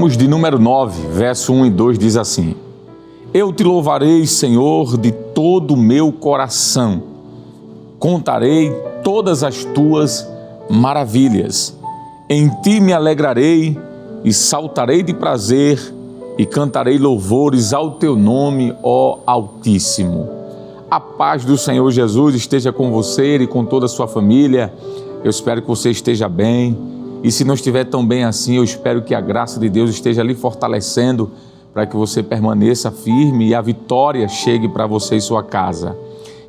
Salmos de número 9, verso 1 e 2 diz assim: Eu te louvarei, Senhor, de todo o meu coração. Contarei todas as tuas maravilhas. Em ti me alegrarei e saltarei de prazer e cantarei louvores ao teu nome, ó Altíssimo. A paz do Senhor Jesus esteja com você e com toda a sua família. Eu espero que você esteja bem. E se não estiver tão bem assim, eu espero que a graça de Deus esteja lhe fortalecendo para que você permaneça firme e a vitória chegue para você e sua casa.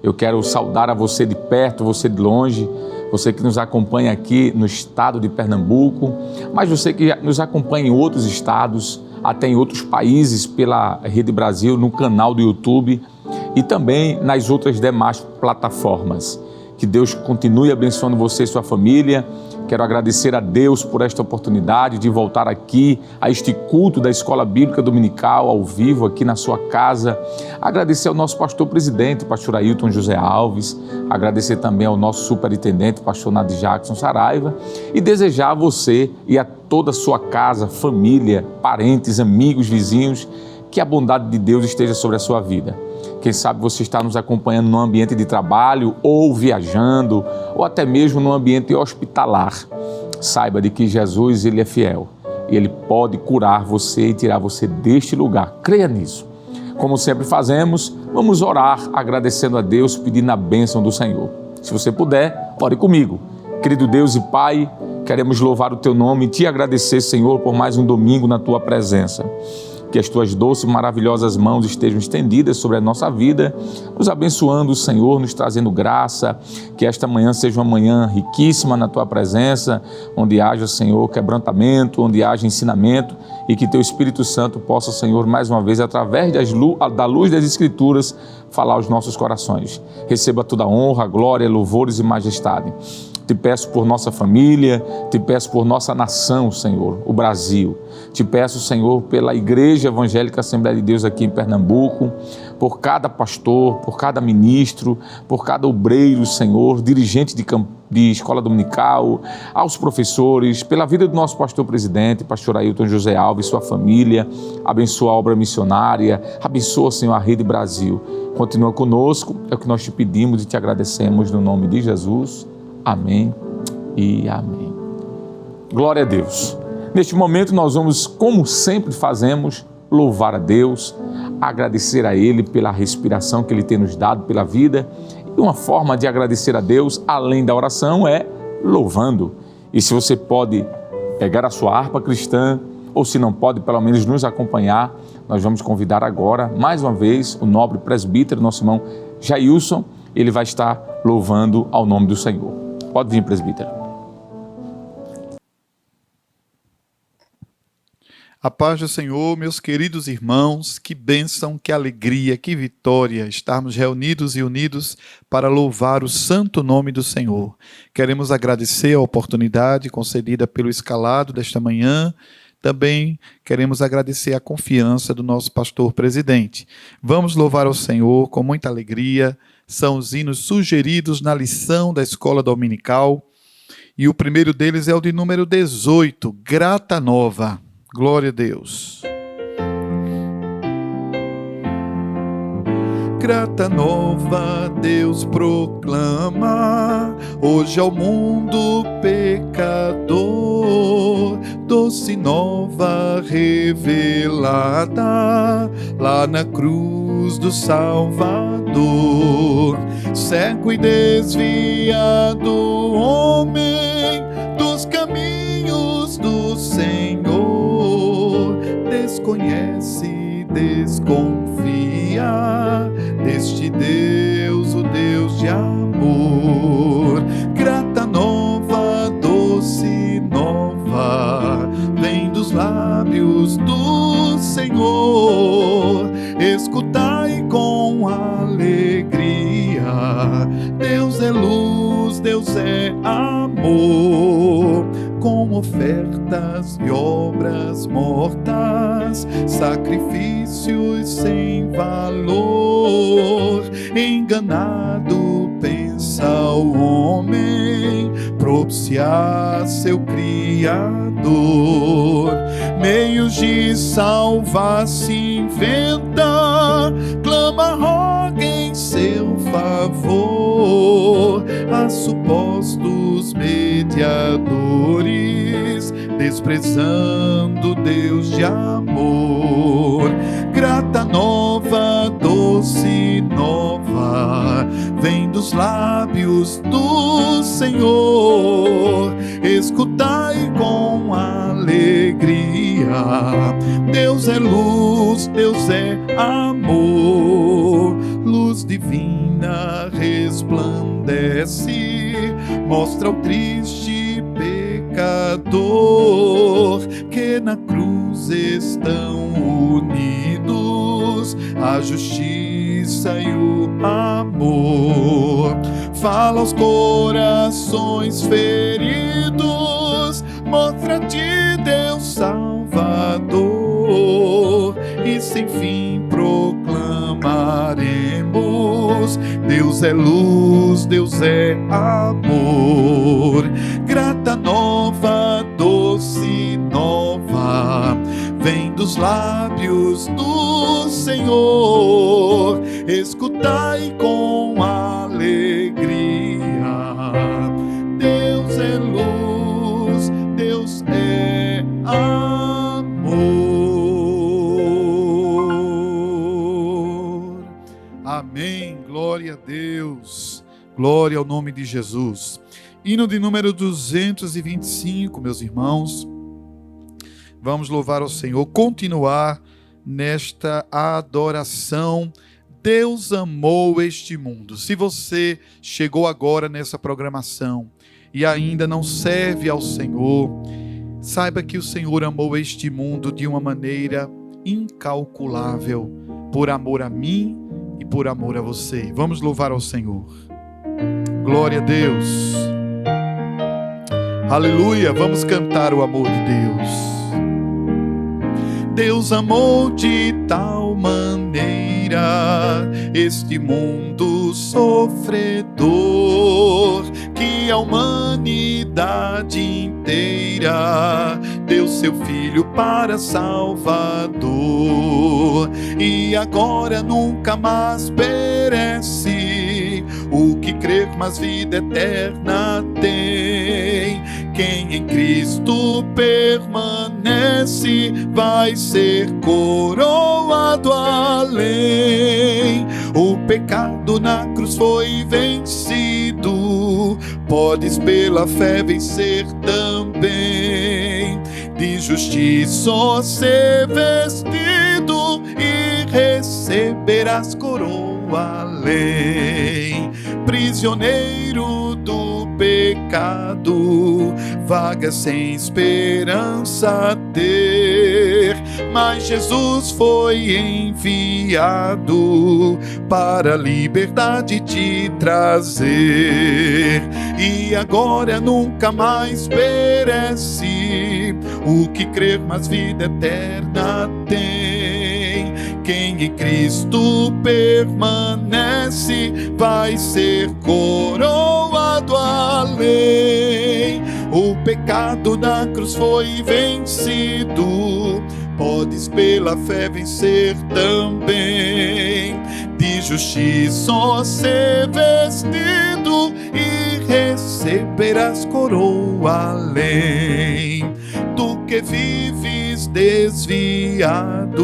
Eu quero saudar a você de perto, você de longe, você que nos acompanha aqui no estado de Pernambuco, mas você que nos acompanha em outros estados, até em outros países pela Rede Brasil, no canal do YouTube e também nas outras demais plataformas. Que Deus continue abençoando você e sua família. Quero agradecer a Deus por esta oportunidade de voltar aqui a este culto da Escola Bíblica Dominical, ao vivo, aqui na sua casa. Agradecer ao nosso pastor presidente, pastor Ailton José Alves. Agradecer também ao nosso superintendente, pastor Nadir Jackson Saraiva. E desejar a você e a toda a sua casa, família, parentes, amigos, vizinhos, que a bondade de Deus esteja sobre a sua vida. Quem sabe você está nos acompanhando no ambiente de trabalho, ou viajando, ou até mesmo no ambiente hospitalar. Saiba de que Jesus, Ele é fiel e Ele pode curar você e tirar você deste lugar. Creia nisso. Como sempre fazemos, vamos orar agradecendo a Deus, pedindo a bênção do Senhor. Se você puder, ore comigo. Querido Deus e Pai, queremos louvar o Teu nome e Te agradecer, Senhor, por mais um domingo na Tua presença. Que as Tuas doces e maravilhosas mãos estejam estendidas sobre a nossa vida, nos abençoando, Senhor, nos trazendo graça, que esta manhã seja uma manhã riquíssima na Tua presença, onde haja, Senhor, quebrantamento, onde haja ensinamento e que Teu Espírito Santo possa, Senhor, mais uma vez, através da luz das Escrituras, falar aos nossos corações. Receba toda a honra, glória, louvores e majestade. Te peço por nossa família, te peço por nossa nação, Senhor, o Brasil. Te peço, Senhor, pela Igreja Evangélica Assembleia de Deus aqui em Pernambuco, por cada pastor, por cada ministro, por cada obreiro, Senhor, dirigente de escola dominical, aos professores, pela vida do nosso pastor presidente, pastor Ailton José Alves, sua família. Abençoa a obra missionária, abençoa, Senhor, a Rede Brasil. Continua conosco, é o que nós te pedimos e te agradecemos no nome de Jesus. Amém e amém. Glória a Deus. Neste momento nós vamos, como sempre fazemos, louvar a Deus, agradecer a Ele pela respiração que Ele tem nos dado, pela vida. E uma forma de agradecer a Deus, além da oração, é louvando. E se você pode pegar a sua harpa cristã, ou se não pode, pelo menos nos acompanhar, nós vamos convidar agora, mais uma vez, o nobre presbítero, nosso irmão Jailson. Ele vai estar louvando ao nome do Senhor. Pode vir, presbítero. A paz do Senhor, meus queridos irmãos, que bênção, que alegria, que vitória estarmos reunidos e unidos para louvar o santo nome do Senhor. Queremos agradecer a oportunidade concedida pelo escalado desta manhã. Também queremos agradecer a confiança do nosso pastor presidente. Vamos louvar ao Senhor com muita alegria. São os hinos sugeridos na lição da escola dominical. E o primeiro deles é o de número 18, Grata Nova. Glória a Deus. Grata nova Deus proclama, hoje ao mundo pecador, doce nova revelada, lá na cruz do Salvador. Cego e desviado homem dos caminhos do Senhor, desconhece, desconfia deste Deus, o Deus de amor. Grata nova, doce nova, vem dos lábios do Senhor. Escutai com alegria, Deus é luz, Deus é amor. Com ofertas e obras mortas, sacrifícios sem valor. Enganado pensa o homem, propiciar seu Criador. meios de salvar se inventa, clama, roga em seu favor a supostos mediadores, desprezando Deus de amor. Grata nova, doce nova, vem dos lábios do Senhor. Escutai com alegria, Deus é luz, Deus é amor. Luz divina resplandece, mostra o triste pecador que na cruz estão unidos a justiça e o amor. Fala aos corações feridos, mostra-te Deus Salvador, e sem fim proclamaremos: Deus é luz, Deus é amor. Grata nova, doce nova, vem dos lábios do Senhor. Escutai com alegria, Deus é luz, Deus é amor. Amém, glória a Deus, glória ao nome de Jesus. Hino de número 225, meus irmãos. Vamos louvar ao Senhor, continuar nesta adoração. Deus amou este mundo. Se você chegou agora nessa programação e ainda não serve ao Senhor, saiba que o Senhor amou este mundo de uma maneira incalculável, por amor a mim e por amor a você. Vamos louvar ao Senhor. Glória a Deus. Aleluia. Vamos cantar o amor de Deus. Deus amou de tal maneira este mundo sofredor, que a humanidade inteira deu seu Filho para Salvador. E agora nunca mais perece o que crer, mas vida eterna tem. Quem em Cristo permanece vai ser coroado além. O pecado na cruz foi vencido, podes pela fé vencer também. De justiça ser vestido e receberás coroa além. Prisioneiro do pecado, vaga sem esperança ter, mas Jesus foi enviado para a liberdade te trazer. E agora nunca mais perece o que crer, mas vida eterna tem. Quem em Cristo permanece vai ser coroado além. O pecado na cruz foi vencido, podes pela fé vencer também. De justiça ser vestido e receberás coroa além. Tu que vives desviado,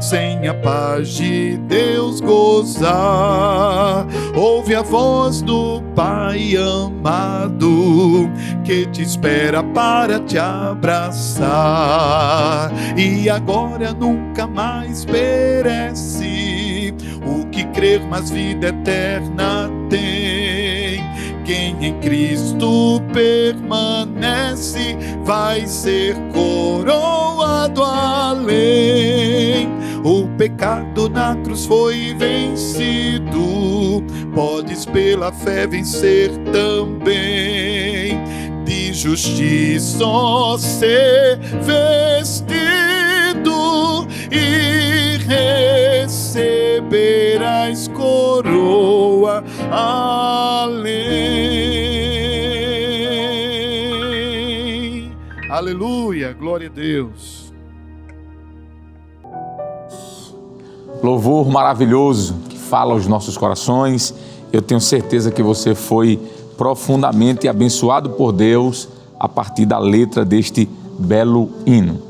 sem a paz de Deus gozar, ouve a voz do Pai amado, que te espera para te abraçar. E agora nunca mais perece o que crer, mas vida eterna tem. Quem em Cristo permanece vai ser coroado além. O pecado na cruz foi vencido, podes pela fé vencer também. De justiça ser vestido e receberás coroa além. Aleluia, glória a Deus. Louvor maravilhoso que fala aos nossos corações. Eu tenho certeza que você foi profundamente abençoado por Deus a partir da letra deste belo hino.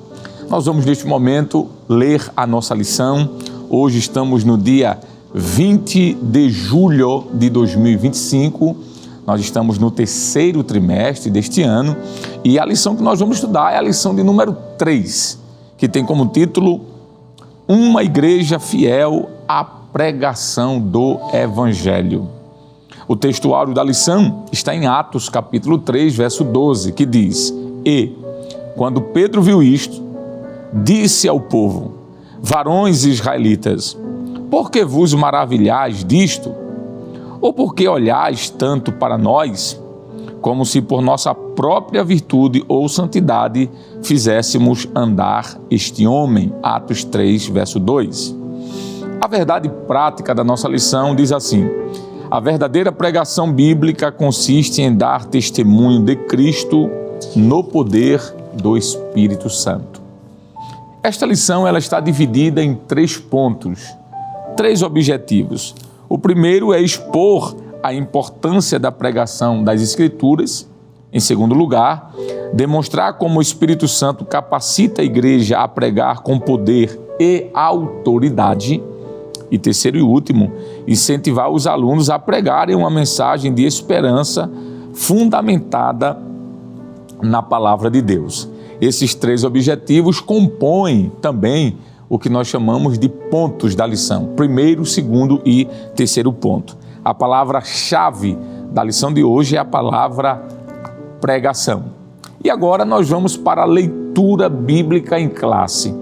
Nós vamos neste momento ler a nossa lição. Hoje estamos no dia 20 de julho de 2025. Nós estamos no terceiro trimestre deste ano e a lição que nós vamos estudar é a lição de número 3, que tem como título Uma Igreja Fiel à Pregação do Evangelho. O textuário da lição está em Atos, capítulo 3, verso 12, que diz: E, quando Pedro viu isto, disse ao povo: Varões israelitas, por que vos maravilhais disto? Ou por que olhais tanto para nós, como se por nossa própria virtude ou santidade fizéssemos andar este homem? Atos 3, verso 2. A verdade prática da nossa lição diz assim: a verdadeira pregação bíblica consiste em dar testemunho de Cristo no poder do Espírito Santo. Esta lição ela está dividida em 3 pontos, 3 objetivos. O primeiro é expor a importância da pregação das Escrituras. Em segundo lugar, demonstrar como o Espírito Santo capacita a igreja a pregar com poder e autoridade. E terceiro e último, incentivar os alunos a pregarem uma mensagem de esperança fundamentada na palavra de Deus. Esses 3 objetivos compõem também o que nós chamamos de pontos da lição. Primeiro, segundo e terceiro ponto. A palavra-chave da lição de hoje é a palavra pregação. E agora nós vamos para a leitura bíblica em classe.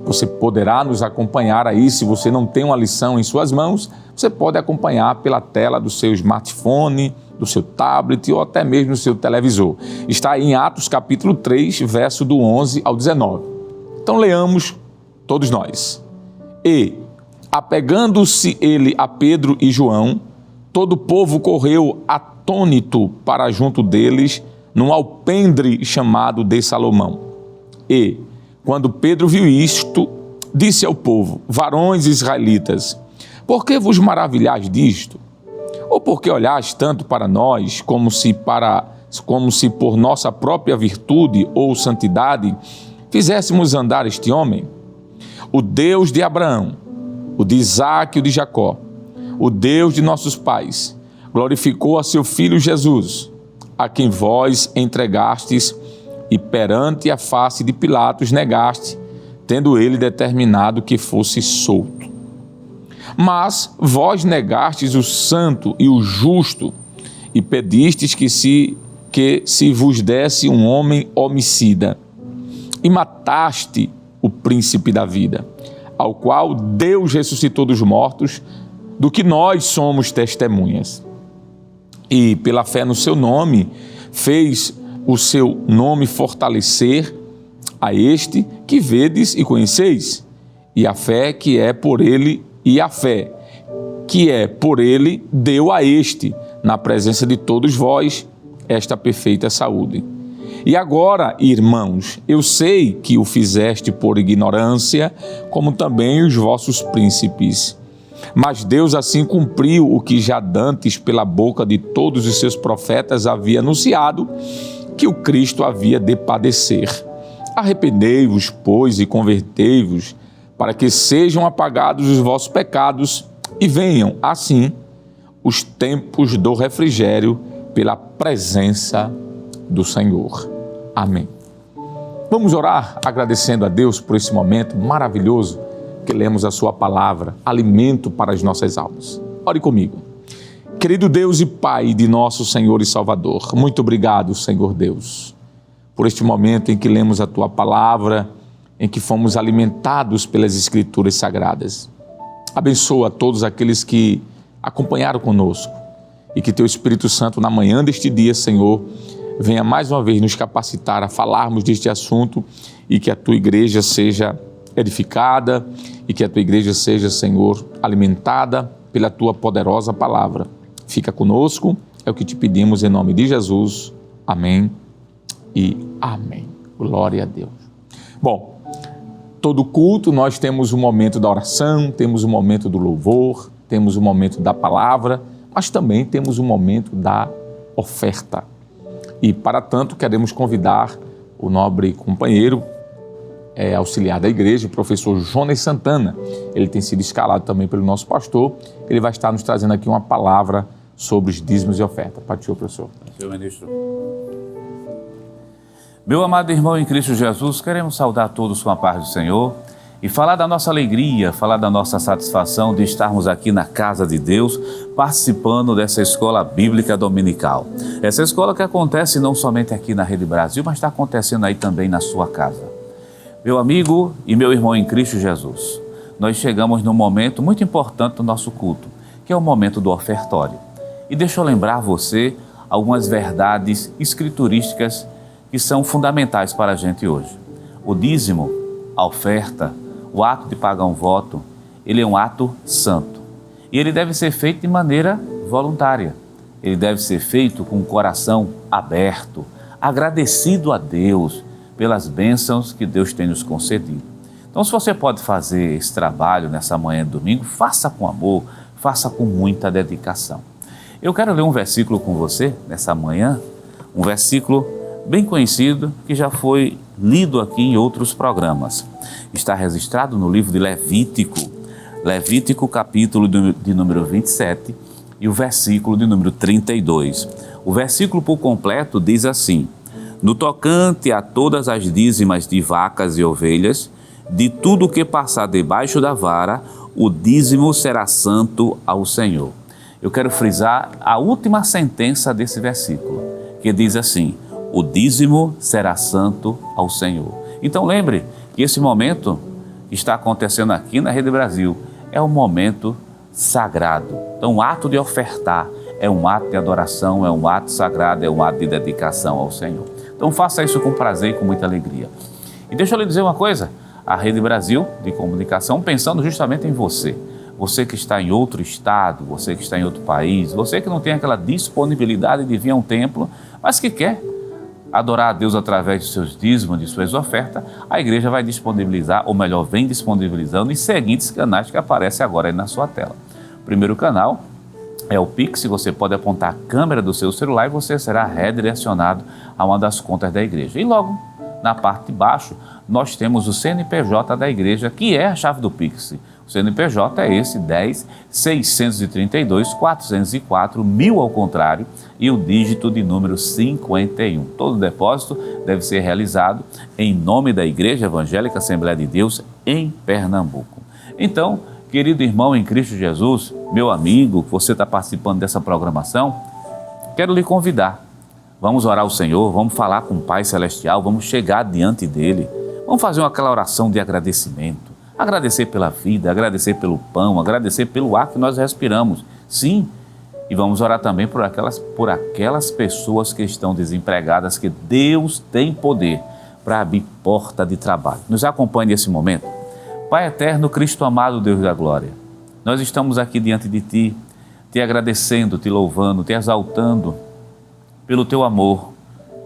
Você poderá nos acompanhar aí, se você não tem uma lição em suas mãos, você pode acompanhar pela tela do seu smartphone, do seu tablet ou até mesmo do seu televisor. Está em Atos capítulo 3, verso do 11 ao 19. Então leamos todos nós. E, apegando-se ele a Pedro e João, todo o povo correu atônito para junto deles, num alpendre chamado de Salomão. E, quando Pedro viu isto, disse ao povo: Varões israelitas, por que vos maravilhais disto? Ou por que olhais tanto para nós, como se por nossa própria virtude ou santidade fizéssemos andar este homem? O Deus de Abraão, o de Isaque e o de Jacó, o Deus de nossos pais, glorificou a seu Filho Jesus, a quem vós entregastes e perante a face de Pilatos negaste, tendo ele determinado que fosse solto. Mas vós negastes o santo e o justo e pedistes que se vos desse um homem homicida e mataste o príncipe da vida, ao qual Deus ressuscitou dos mortos, do que nós somos testemunhas. E pela fé no seu nome, fez o seu nome fortalecer a este que vedes e conheceis, e a fé que é por ele, deu a este, na presença de todos vós, esta perfeita saúde. E agora, irmãos, eu sei que o fizeste por ignorância, como também os vossos príncipes. Mas Deus assim cumpriu o que já dantes pela boca de todos os seus profetas havia anunciado, que o Cristo havia de padecer. Arrependei-vos, pois, e convertei-vos, para que sejam apagados os vossos pecados e venham, assim, os tempos do refrigério pela presença do Senhor. Amém. Vamos orar agradecendo a Deus por esse momento maravilhoso que lemos a sua palavra, alimento para as nossas almas. Ore comigo. Querido Deus e Pai de nosso Senhor e Salvador, muito obrigado, Senhor Deus, por este momento em que lemos a tua palavra, em que fomos alimentados pelas Escrituras Sagradas. Abençoa todos aqueles que acompanharam conosco e que teu Espírito Santo, na manhã deste dia, Senhor, venha mais uma vez nos capacitar a falarmos deste assunto e que a tua igreja seja edificada e que a tua igreja seja, Senhor, alimentada pela tua poderosa palavra. Fica conosco, é o que te pedimos em nome de Jesus. Amém e amém. Glória a Deus. Bom, todo culto nós temos o momento da oração, temos o momento do louvor, temos o momento da palavra, mas também temos o momento da oferta. E para tanto queremos convidar o nobre companheiro, auxiliar da igreja, o professor Jones Santana. Ele tem sido escalado também pelo nosso pastor. Ele vai estar nos trazendo aqui uma palavra sobre os dízimos e oferta. Pai do Senhor, professor. Senhor ministro. Meu amado irmão em Cristo Jesus, queremos saudar todos com a paz do Senhor e falar da nossa alegria, falar da nossa satisfação de estarmos aqui na casa de Deus, participando dessa escola bíblica dominical. Essa escola que acontece não somente aqui na Rede Brasil, mas está acontecendo aí também na sua casa. Meu amigo e meu irmão em Cristo Jesus, nós chegamos num momento muito importante do nosso culto, que é o momento do ofertório. E deixa eu lembrar você algumas verdades escriturísticas que são fundamentais para a gente hoje. O dízimo, a oferta, o ato de pagar um voto, ele é um ato santo. E ele deve ser feito de maneira voluntária. Ele deve ser feito com o coração aberto, agradecido a Deus pelas bênçãos que Deus tem nos concedido. Então, se você pode fazer esse trabalho nessa manhã de domingo, faça com amor, faça com muita dedicação. Eu quero ler um versículo com você nessa manhã, um versículo bem conhecido, que já foi lido aqui em outros programas. Está registrado no livro de Levítico capítulo de número 27 e o versículo de número 32. O versículo por completo diz assim: no tocante a todas as dízimas de vacas e ovelhas, de tudo que passar debaixo da vara, o dízimo será santo ao Senhor. Eu quero frisar a última sentença desse versículo, que diz assim: o dízimo será santo ao Senhor. Então lembre que esse momento que está acontecendo aqui na Rede Brasil é um momento sagrado. Então o ato de ofertar é um ato de adoração, é um ato sagrado, é um ato de dedicação ao Senhor. Então faça isso com prazer e com muita alegria. E deixa eu lhe dizer uma coisa, a Rede Brasil de Comunicação, pensando justamente em você. Você que está em outro estado, você que está em outro país, você que não tem aquela disponibilidade de vir a um templo, mas que quer adorar a Deus através de seus dízimos, de suas ofertas, a igreja vai disponibilizar, ou melhor, vem disponibilizando os seguintes canais que aparecem agora aí na sua tela. O primeiro canal é o Pix, você pode apontar a câmera do seu celular e você será redirecionado a uma das contas da igreja. E logo na parte de baixo, nós temos o CNPJ da igreja, que é a chave do Pix. O CNPJ é esse 10 632 404 1000 ao contrário e o dígito de número 51. Todo depósito deve ser realizado em nome da Igreja Evangélica Assembleia de Deus em Pernambuco. Então, querido irmão em Cristo Jesus, meu amigo, você está participando dessa programação, quero lhe convidar. Vamos orar ao Senhor, vamos falar com o Pai Celestial, vamos chegar diante dEle, vamos fazer aquela oração de agradecimento. Agradecer pela vida, agradecer pelo pão, agradecer pelo ar que nós respiramos. Sim, e vamos orar também por aquelas pessoas que estão desempregadas, que Deus tem poder para abrir porta de trabalho. Nos acompanhe nesse momento. Pai eterno, Cristo amado, Deus da glória, nós estamos aqui diante de Ti, Te agradecendo, Te louvando, Te exaltando pelo Teu amor,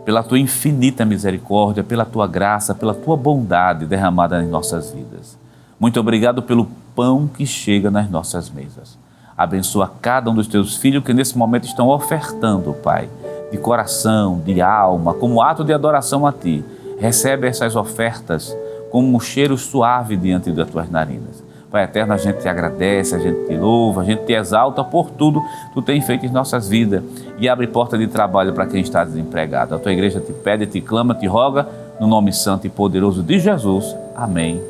pela Tua infinita misericórdia, pela Tua graça, pela Tua bondade derramada em nossas vidas. Muito obrigado pelo pão que chega nas nossas mesas. Abençoa cada um dos Teus filhos que nesse momento estão ofertando, Pai, de coração, de alma, como ato de adoração a Ti. Recebe essas ofertas como um cheiro suave diante das Tuas narinas. Pai eterno, a gente Te agradece, a gente Te louva, a gente Te exalta por tudo que Tu tem feito em nossas vidas e abre porta de trabalho para quem está desempregado. A Tua igreja te pede, te clama, te roga, no nome santo e poderoso de Jesus. Amém.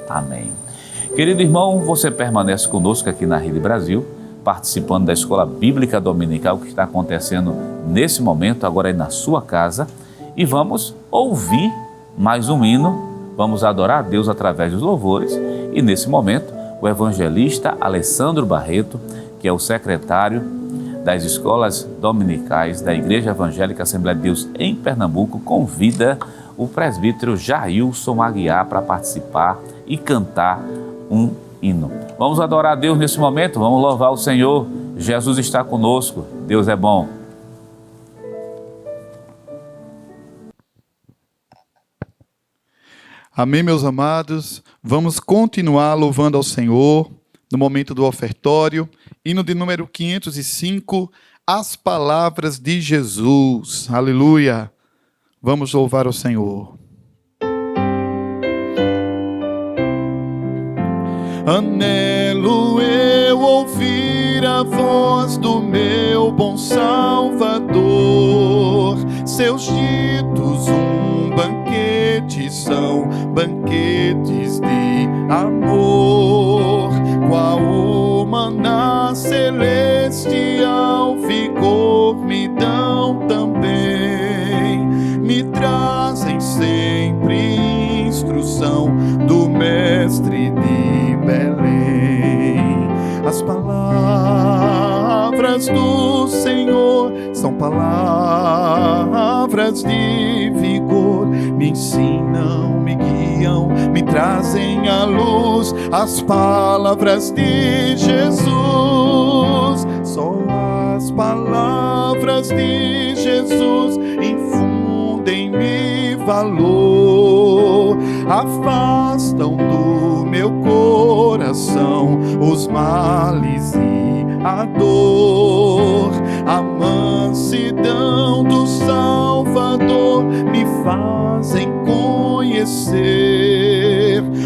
Amém. Querido irmão, você permanece conosco aqui na Rede Brasil, participando da Escola Bíblica Dominical que está acontecendo nesse momento, agora aí na sua casa, e vamos ouvir mais um hino, vamos adorar a Deus através dos louvores, e nesse momento o evangelista Alessandro Barreto, que é o secretário das Escolas Dominicais da Igreja Evangélica Assembleia de Deus em Pernambuco, convida o presbítero Jailson Aguiar para participar e cantar um hino. Vamos adorar a Deus nesse momento, vamos louvar o Senhor. Jesus está conosco, Deus é bom. Amém, meus amados? Vamos continuar louvando ao Senhor no momento do ofertório, hino de número 505, as palavras de Jesus. Aleluia! Vamos louvar ao Senhor. Anelo eu ouvir a voz do meu bom Salvador. Seus ditos banquete são banquetes de amor. Qual o maná celestial vigor me dão também. Me trazem sempre instrução do Mestre de Belém. As palavras do Senhor são palavras de vigor, me ensinam, me guiam, me trazem à luz. As palavras de Jesus, só as palavras de Jesus infundem-me valor, afastam do meu coração os males e a dor. A mansidão do Salvador me fazem conhecer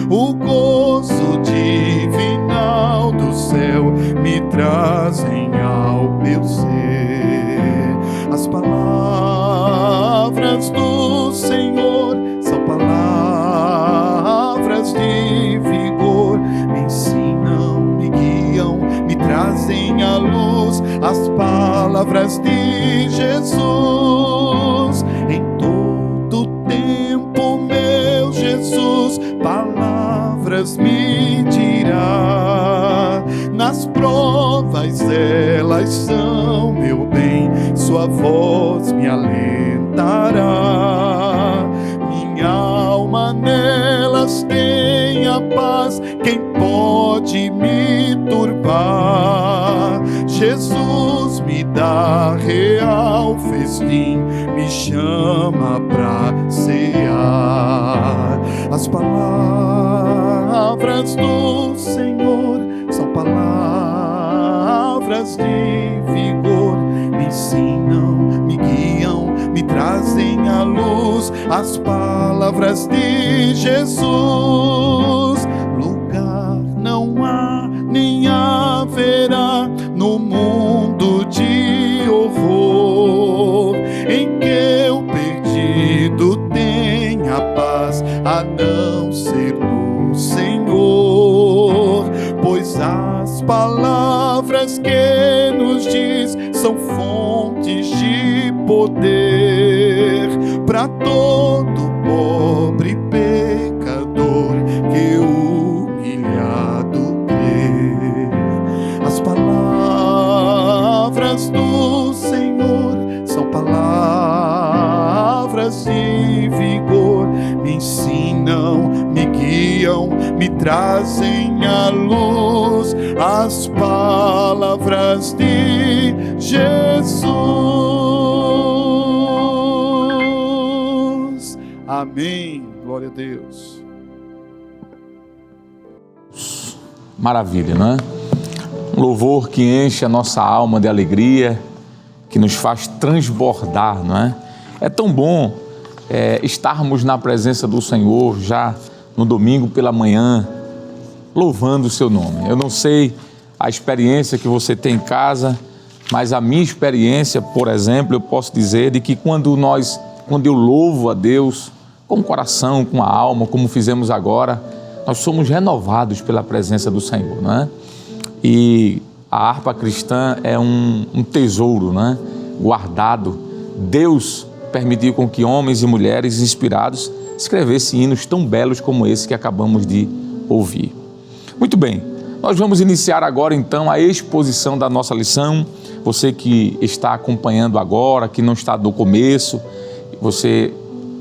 o gozo divinal do céu, me trazem ao meu ser. As palavras do Senhor são palavras de vigor, me ensinam, me guiam, me trazem à luz. As palavras de Jesus, em todo tempo, meu Jesus, palavras me dirá. Nas provas elas são meu bem, sua voz me alentará. Minha alma nelas tem a paz, quem pode me turbar? Jesus me dá real festim, me chama pra cear. As palavras do Senhor são palavras de vigor, me ensinam, me guiam, me trazem à luz. As palavras de Jesus, lugar não há nem haverá no mundo de horror em que o perdido tenha paz, a não ser no Senhor. Pois as palavras que nos diz são fontes de poder para todo pobre pecador que humilhado crer. As palavras do Senhor são palavras de vigor, me ensinam, me guiam, me trazem à luz. As palavras de Jesus. Amém. Glória a Deus. Maravilha, não é? Um louvor que enche a nossa alma de alegria, que nos faz transbordar, não é? É tão bom estarmos na presença do Senhor já no domingo pela manhã, louvando o seu nome. Eu não sei a experiência que você tem em casa, mas a minha experiência, por exemplo, eu posso dizer de que quando eu louvo a Deus com o coração, com a alma, como fizemos agora, nós somos renovados pela presença do Senhor, não é? E a harpa cristã é um tesouro, não é? Guardado. Deus permitiu com que homens e mulheres inspirados escrevessem hinos tão belos como esse que acabamos de ouvir. Muito bem, nós vamos iniciar agora então a exposição da nossa lição. Você que está acompanhando agora, que não está do começo, você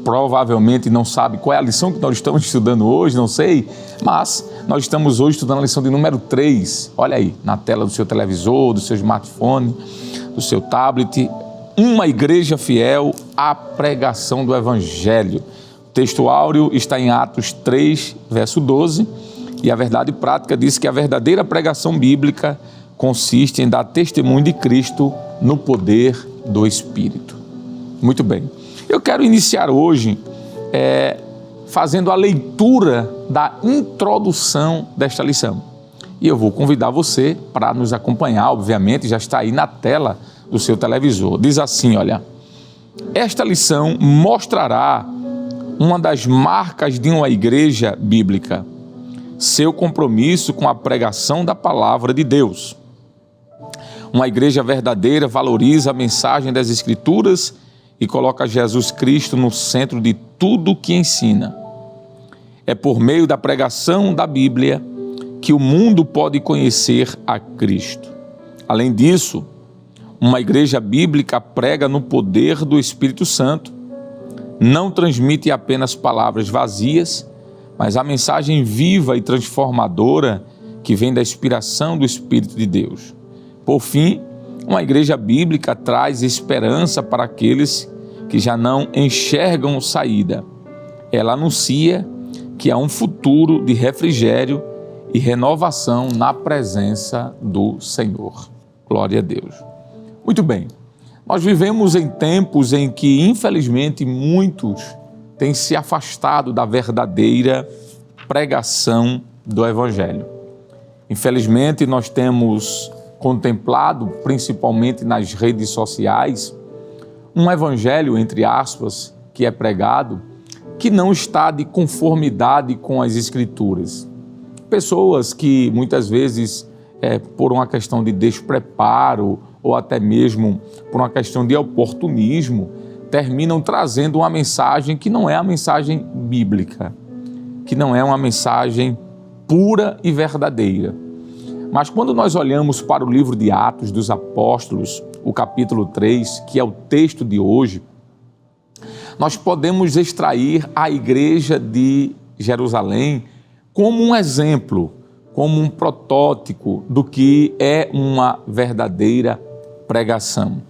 provavelmente não sabe qual é a lição que nós estamos estudando hoje, não sei, mas nós estamos hoje estudando a lição de número 3. Olha aí, na tela do seu televisor, do seu smartphone, do seu tablet, uma igreja fiel à pregação do Evangelho. O texto áureo está em Atos 3, verso 12, e a verdade prática diz que a verdadeira pregação bíblica consiste em dar testemunho de Cristo no poder do Espírito. Muito bem. Eu quero iniciar hoje fazendo a leitura da introdução desta lição. E eu vou convidar você para nos acompanhar, obviamente, já está aí na tela do seu televisor. Diz assim, olha: esta lição mostrará uma das marcas de uma igreja bíblica, seu compromisso com a pregação da palavra de Deus. Uma igreja verdadeira valoriza a mensagem das Escrituras e coloca Jesus Cristo no centro de tudo o que ensina. É por meio da pregação da Bíblia que o mundo pode conhecer a Cristo. Além disso, uma igreja bíblica prega no poder do Espírito Santo, não transmite apenas palavras vazias, mas a mensagem viva e transformadora que vem da inspiração do Espírito de Deus. Por fim, uma igreja bíblica traz esperança para aqueles que já não enxergam saída. Ela anuncia que há um futuro de refrigério e renovação na presença do Senhor. Glória a Deus. Muito bem, nós vivemos em tempos em que, infelizmente, muitos têm se afastado da verdadeira pregação do Evangelho. Infelizmente, nós temos contemplado, principalmente nas redes sociais, um Evangelho, entre aspas, que é pregado, que não está de conformidade com as Escrituras. Pessoas que muitas vezes, por uma questão de despreparo ou até mesmo por uma questão de oportunismo, terminam trazendo uma mensagem que não é a mensagem bíblica, que não é uma mensagem pura e verdadeira. Mas quando nós olhamos para o livro de Atos dos Apóstolos, o capítulo 3, que é o texto de hoje, nós podemos extrair a igreja de Jerusalém como um exemplo, como um protótipo do que é uma verdadeira pregação.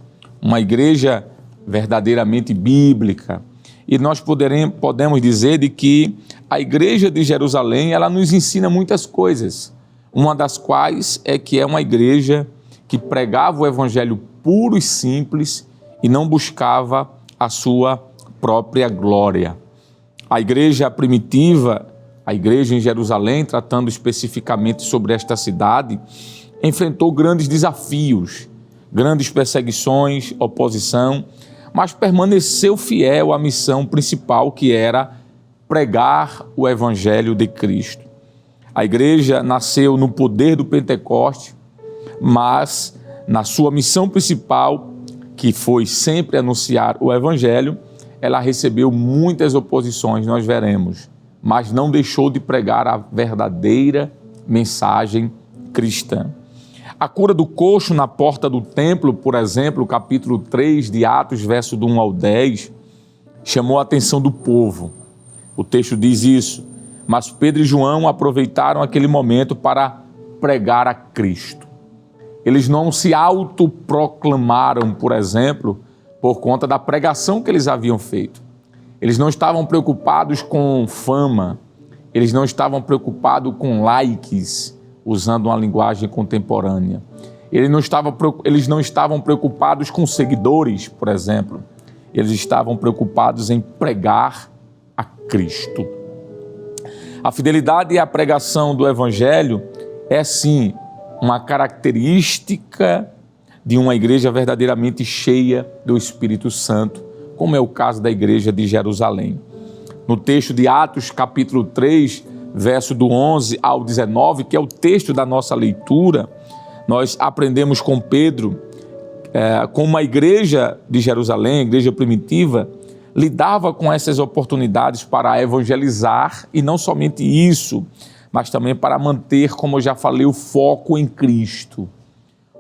Uma igreja verdadeiramente bíblica. E nós podemos dizer de que a igreja de Jerusalém, ela nos ensina muitas coisas. Uma das quais é que é uma igreja que pregava o evangelho puro e simples e não buscava a sua própria glória. A igreja primitiva, a igreja em Jerusalém, tratando especificamente sobre esta cidade, enfrentou grandes desafios, grandes perseguições, oposição, mas permaneceu fiel à missão principal, que era pregar o evangelho de Cristo. A igreja nasceu no poder do Pentecoste, mas na sua missão principal, que foi sempre anunciar o evangelho, ela recebeu muitas oposições, nós veremos, mas não deixou de pregar a verdadeira mensagem cristã. A cura do coxo na porta do templo, por exemplo, capítulo 3 de Atos, verso do 1 ao 10, chamou a atenção do povo. O texto diz isso: mas Pedro e João aproveitaram aquele momento para pregar a Cristo. Eles não se autoproclamaram, por exemplo, por conta da pregação que eles haviam feito. Eles não estavam preocupados com fama, eles não estavam preocupados com likes, usando uma linguagem contemporânea. Eles não estavam preocupados com seguidores, por exemplo. Eles estavam preocupados em pregar a Cristo. A fidelidade e a pregação do Evangelho é, sim, uma característica de uma igreja verdadeiramente cheia do Espírito Santo, como é o caso da igreja de Jerusalém. No texto de Atos, capítulo 3, verso do 11 ao 19, que é o texto da nossa leitura, nós aprendemos com Pedro como a igreja de Jerusalém, a igreja primitiva, lidava com essas oportunidades para evangelizar, e não somente isso, mas também para manter, como eu já falei, o foco em Cristo.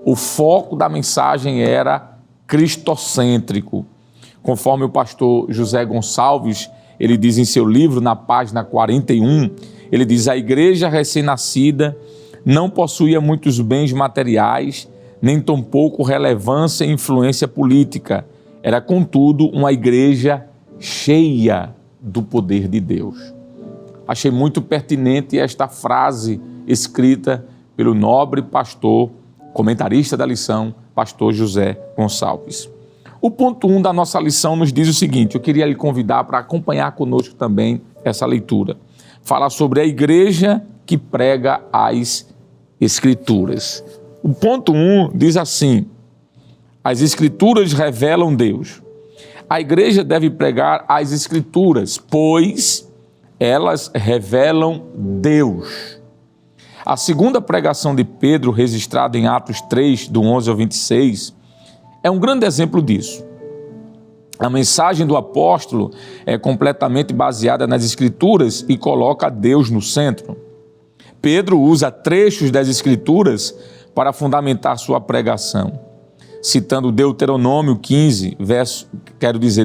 O foco da mensagem era cristocêntrico. Conforme o pastor José Gonçalves, ele diz em seu livro, na página 41, ele diz: a igreja recém-nascida não possuía muitos bens materiais, nem tampouco relevância e influência política. Era, contudo, uma igreja cheia do poder de Deus. Achei muito pertinente esta frase escrita pelo nobre pastor, comentarista da lição, pastor José Gonçalves. O ponto 1 da nossa lição nos diz o seguinte, eu queria lhe convidar para acompanhar conosco também essa leitura. Fala sobre a igreja que prega as Escrituras. O ponto 1 diz assim, as Escrituras revelam Deus. A igreja deve pregar as Escrituras, pois elas revelam Deus. A segunda pregação de Pedro, registrada em Atos 3, do 11 ao 26, é um grande exemplo disso. A mensagem do apóstolo é completamente baseada nas Escrituras e coloca Deus no centro. Pedro usa trechos das Escrituras para fundamentar sua pregação, citando Deuteronômio 15,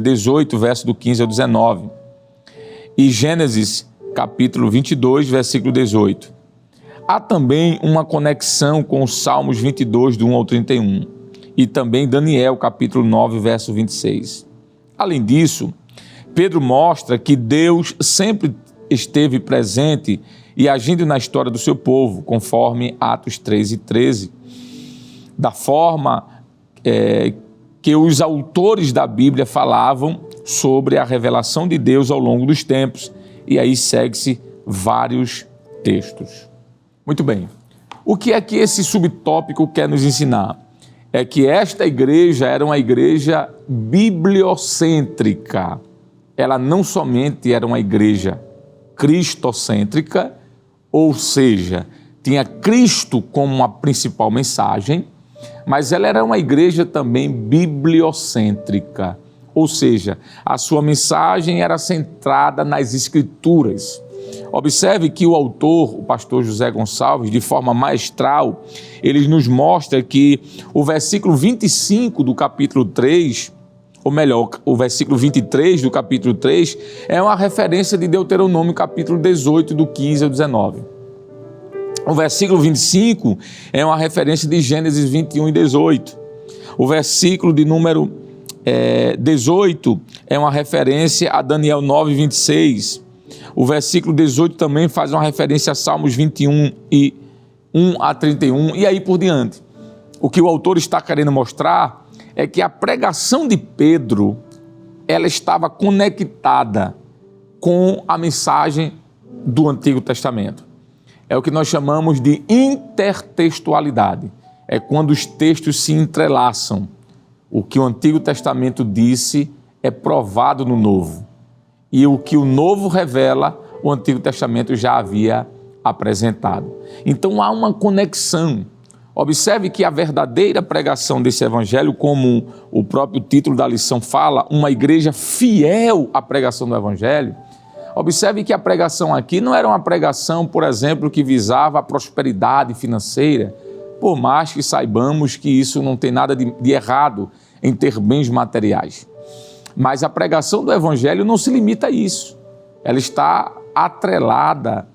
18, verso do 15 ao 19, e Gênesis, capítulo 22, versículo 18. Há também uma conexão com os Salmos 22, do 1 ao 31, e também Daniel, capítulo 9, verso 26. Além disso, Pedro mostra que Deus sempre esteve presente e agindo na história do seu povo, conforme Atos 3 e 13, da forma que os autores da Bíblia falavam sobre a revelação de Deus ao longo dos tempos, e aí segue-se vários textos. Muito bem, o que é que esse subtópico quer nos ensinar? É que esta igreja era uma igreja bibliocêntrica. Ela não somente era uma igreja cristocêntrica, ou seja, tinha Cristo como uma principal mensagem, mas ela era uma igreja também bibliocêntrica, ou seja, a sua mensagem era centrada nas Escrituras. Observe que o autor, o pastor José Gonçalves, de forma maestral, ele nos mostra que o versículo 25 do capítulo 3, ou melhor, o versículo 23 do capítulo 3, é uma referência de Deuteronômio, capítulo 18, do 15 ao 19. O versículo 25 é uma referência de Gênesis 21 e 18. O versículo de número 18 é uma referência a Daniel 9, 26. O versículo 18 também faz uma referência a Salmos 21 e 1 a 31 e aí por diante. O que o autor está querendo mostrar é que a pregação de Pedro, ela estava conectada com a mensagem do Antigo Testamento. É o que nós chamamos de intertextualidade. É quando os textos se entrelaçam. O que o Antigo Testamento disse é provado no Novo. E o que o Novo revela, o Antigo Testamento já havia apresentado. Então há uma conexão. Observe que a verdadeira pregação desse evangelho, como o próprio título da lição fala, uma igreja fiel à pregação do evangelho. Observe que a pregação aqui não era uma pregação, por exemplo, que visava a prosperidade financeira, por mais que saibamos que isso não tem nada de errado em ter bens materiais. Mas a pregação do evangelho não se limita a isso. Ela está atrelada,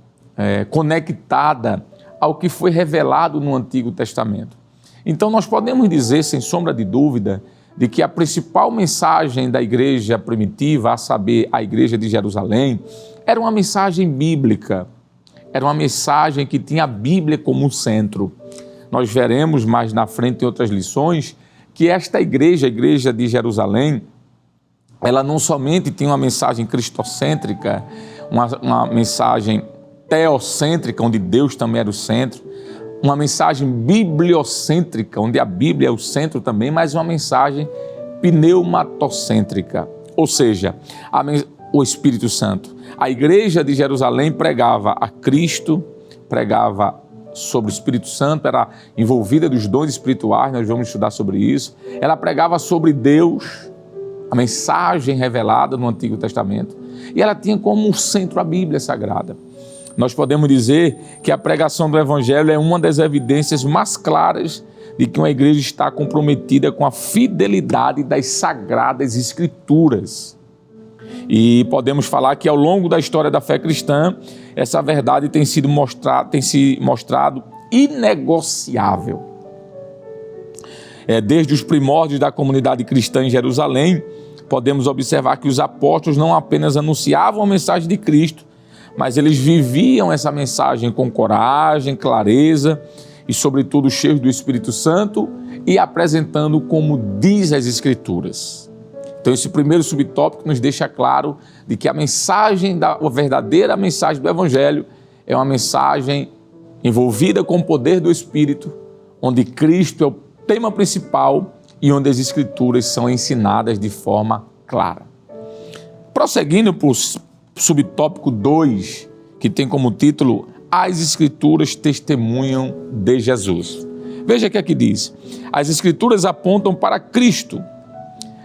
conectada ao que foi revelado no Antigo Testamento. Então nós podemos dizer, sem sombra de dúvida, de que a principal mensagem da igreja primitiva, a saber, a igreja de Jerusalém, era uma mensagem bíblica, era uma mensagem que tinha a Bíblia como centro. Nós veremos mais na frente em outras lições que esta igreja, a igreja de Jerusalém, ela não somente tinha uma mensagem cristocêntrica, uma mensagem teocêntrica, onde Deus também era o centro, uma mensagem bibliocêntrica, onde a Bíblia é o centro também, mas uma mensagem pneumatocêntrica, ou seja, o Espírito Santo. A igreja de Jerusalém pregava a Cristo, pregava sobre o Espírito Santo, era envolvida dos dons espirituais, nós vamos estudar sobre isso. Ela pregava sobre Deus, a mensagem revelada no Antigo Testamento, e ela tinha como centro a Bíblia Sagrada. Nós podemos dizer que a pregação do Evangelho é uma das evidências mais claras de que uma igreja está comprometida com a fidelidade das Sagradas Escrituras. E podemos falar que ao longo da história da fé cristã, essa verdade tem se mostrado inegociável. Desde os primórdios da comunidade cristã em Jerusalém, podemos observar que os apóstolos não apenas anunciavam a mensagem de Cristo, mas eles viviam essa mensagem com coragem, clareza e, sobretudo, cheios do Espírito Santo e apresentando como diz as Escrituras. Então, esse primeiro subtópico nos deixa claro de que a verdadeira mensagem do Evangelho é uma mensagem envolvida com o poder do Espírito, onde Cristo é o tema principal e onde as Escrituras são ensinadas de forma clara. Prosseguindo para o subtópico 2, que tem como título As Escrituras testemunham de Jesus. Veja que aqui diz: as Escrituras apontam para Cristo.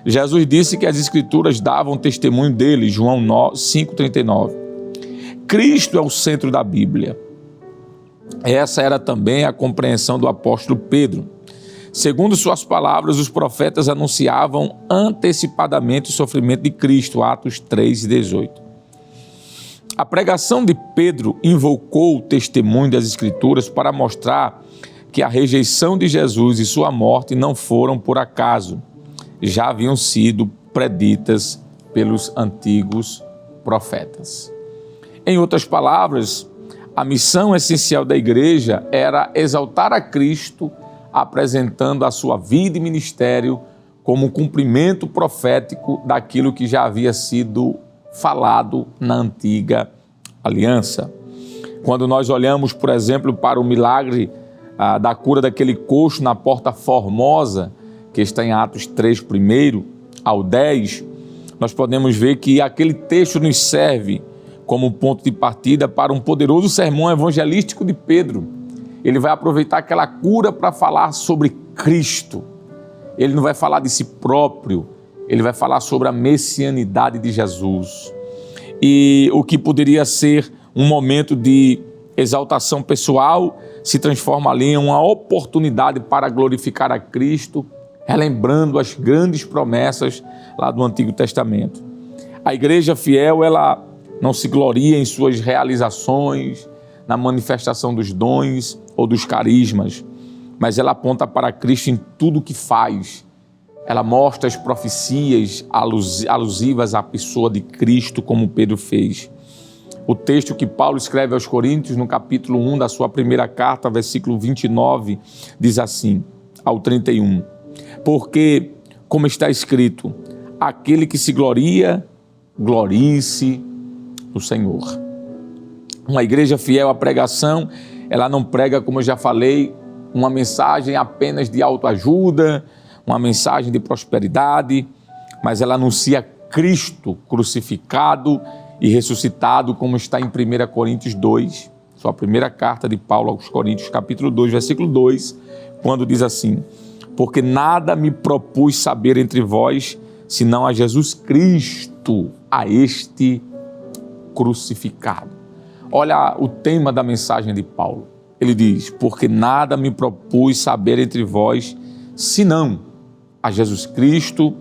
Jesus disse que as Escrituras davam testemunho dele, João 5,39. Cristo é o centro da Bíblia. Essa era também a compreensão do apóstolo Pedro. Segundo suas palavras, os profetas anunciavam antecipadamente o sofrimento de Cristo, Atos 3,18. A pregação de Pedro invocou o testemunho das Escrituras para mostrar que a rejeição de Jesus e sua morte não foram por acaso, já haviam sido preditas pelos antigos profetas. Em outras palavras, a missão essencial da igreja era exaltar a Cristo, apresentando a sua vida e ministério como um cumprimento profético daquilo que já havia sido falado na antiga aliança. Quando nós olhamos, por exemplo, para o milagre da cura daquele coxo na Porta Formosa, que está em Atos 3, 1 ao 10, nós podemos ver que aquele texto nos serve como ponto de partida para um poderoso sermão evangelístico de Pedro. Ele vai aproveitar aquela cura para falar sobre Cristo. Ele não vai falar de si próprio, ele vai falar sobre a messianidade de Jesus. E o que poderia ser um momento de exaltação pessoal se transforma ali em uma oportunidade para glorificar a Cristo, relembrando as grandes promessas lá do Antigo Testamento. A igreja fiel, ela não se gloria em suas realizações, na manifestação dos dons ou dos carismas, mas ela aponta para Cristo em tudo o que faz. Ela mostra as profecias alusivas à pessoa de Cristo, como Pedro fez. O texto que Paulo escreve aos Coríntios, no capítulo 1 da sua primeira carta, versículo 29, diz assim, ao 31, porque, como está escrito, aquele que se gloria, glorie-se no Senhor. Uma igreja fiel à pregação, ela não prega, como eu já falei, uma mensagem apenas de autoajuda, uma mensagem de prosperidade, mas ela anuncia Cristo crucificado e ressuscitado, como está em 1 Coríntios 2, sua primeira carta de Paulo aos Coríntios, capítulo 2, versículo 2, quando diz assim, porque nada me propus saber entre vós, senão a Jesus Cristo, a este crucificado. Olha o tema da mensagem de Paulo. Ele diz, porque nada me propus saber entre vós, senão a Jesus Cristo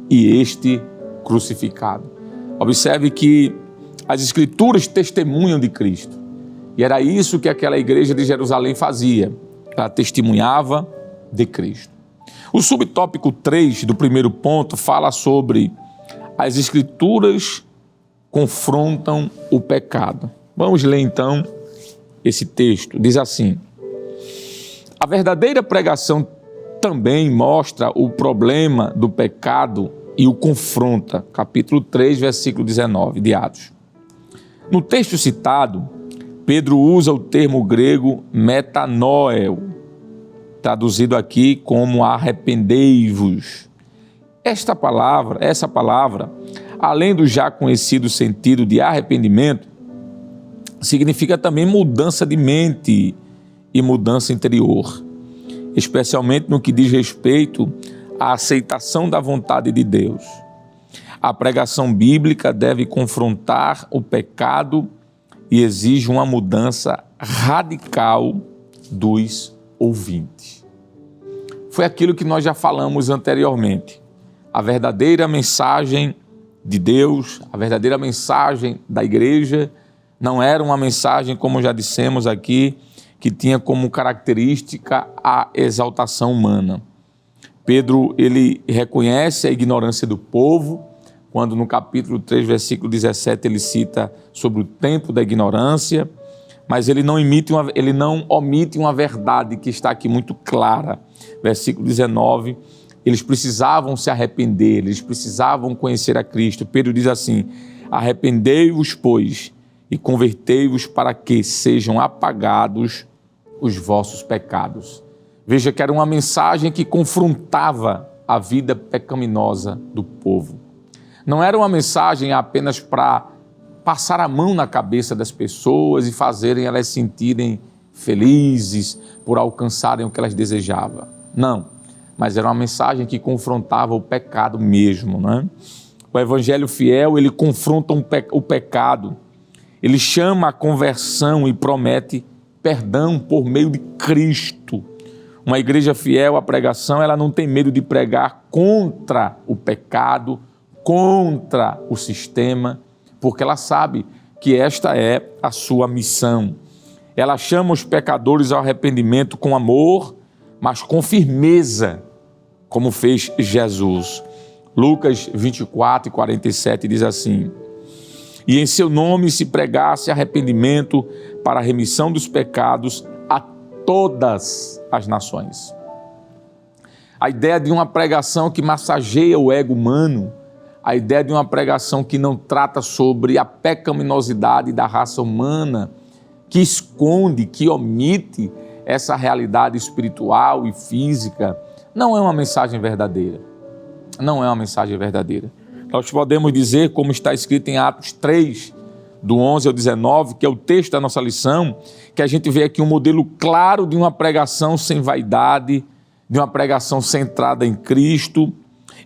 e este crucificado. Observe que as Escrituras testemunham de Cristo. E era isso que aquela igreja de Jerusalém fazia. Ela testemunhava de Cristo. O subtópico 3 do primeiro ponto fala sobre as Escrituras confrontam o pecado. Vamos ler então esse texto. Diz assim, a verdadeira pregação também mostra o problema do pecado e o confronta. Capítulo 3, versículo 19 de Atos. No texto citado, Pedro usa o termo grego metanoel, traduzido aqui como arrependei-vos. Essa palavra, além do já conhecido sentido de arrependimento, significa também mudança de mente e mudança interior, especialmente no que diz respeito à aceitação da vontade de Deus. A pregação bíblica deve confrontar o pecado e exige uma mudança radical dos ouvintes. Foi aquilo que nós já falamos anteriormente. A verdadeira mensagem de Deus, a verdadeira mensagem da igreja, não era uma mensagem, como já dissemos aqui, que tinha como característica a exaltação humana. Pedro, ele reconhece a ignorância do povo, quando no capítulo 3, versículo 17, ele cita sobre o tempo da ignorância, mas ele não omite uma verdade que está aqui muito clara. Versículo 19, eles precisavam se arrepender, eles precisavam conhecer a Cristo. Pedro diz assim: arrependei-vos, pois, e convertei-vos para que sejam apagados os vossos pecados. Veja que era uma mensagem que confrontava a vida pecaminosa do povo. Não era uma mensagem apenas para passar a mão na cabeça das pessoas e fazerem elas se sentirem felizes por alcançarem o que elas desejavam. Não, mas era uma mensagem que confrontava o pecado mesmo, né? O evangelho fiel, ele confronta o pecado, ele chama a conversão e promete perdão por meio de Cristo. Uma igreja fiel à pregação, ela não tem medo de pregar contra o pecado, contra o sistema, porque ela sabe que esta é a sua missão. Ela chama os pecadores ao arrependimento com amor, mas com firmeza, como fez Jesus. Lucas 24 e 47 diz assim: e em seu nome se pregasse arrependimento para a remissão dos pecados a todas as nações. A ideia de uma pregação que massageia o ego humano, a ideia de uma pregação que não trata sobre a pecaminosidade da raça humana, que esconde, que omite essa realidade espiritual e física, não é uma mensagem verdadeira. Não é uma mensagem verdadeira. Nós podemos dizer, como está escrito em Atos 3, do 11 ao 19, que é o texto da nossa lição, que a gente vê aqui um modelo claro de uma pregação sem vaidade, de uma pregação centrada em Cristo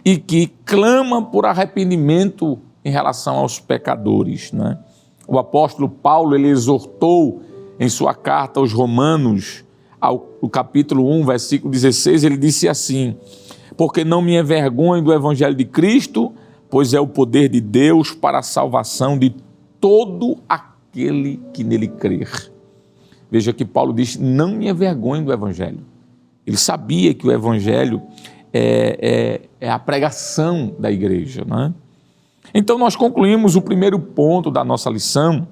e que clama por arrependimento em relação aos pecadores, né? O apóstolo Paulo, ele exortou em sua carta aos Romanos, no capítulo 1, versículo 16, ele disse assim: porque não me envergonho do evangelho de Cristo, pois é o poder de Deus para a salvação de todo aquele que nele crer. Veja que Paulo diz: não me envergonho do evangelho. Ele sabia que o evangelho é a pregação da igreja, né? Então nós concluímos o primeiro ponto da nossa lição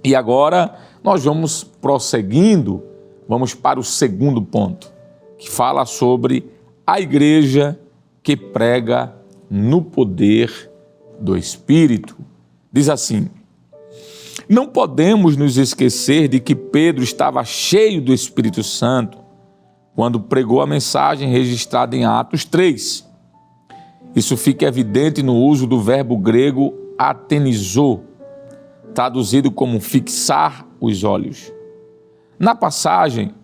e agora nós vamos prosseguindo, vamos para o segundo ponto, que fala sobre a igreja que prega no poder do Espírito. Diz assim: não podemos nos esquecer de que Pedro estava cheio do Espírito Santo quando pregou a mensagem registrada em Atos 3. Isso fica evidente no uso do verbo grego atenizou, traduzido como fixar os olhos. Na passagem,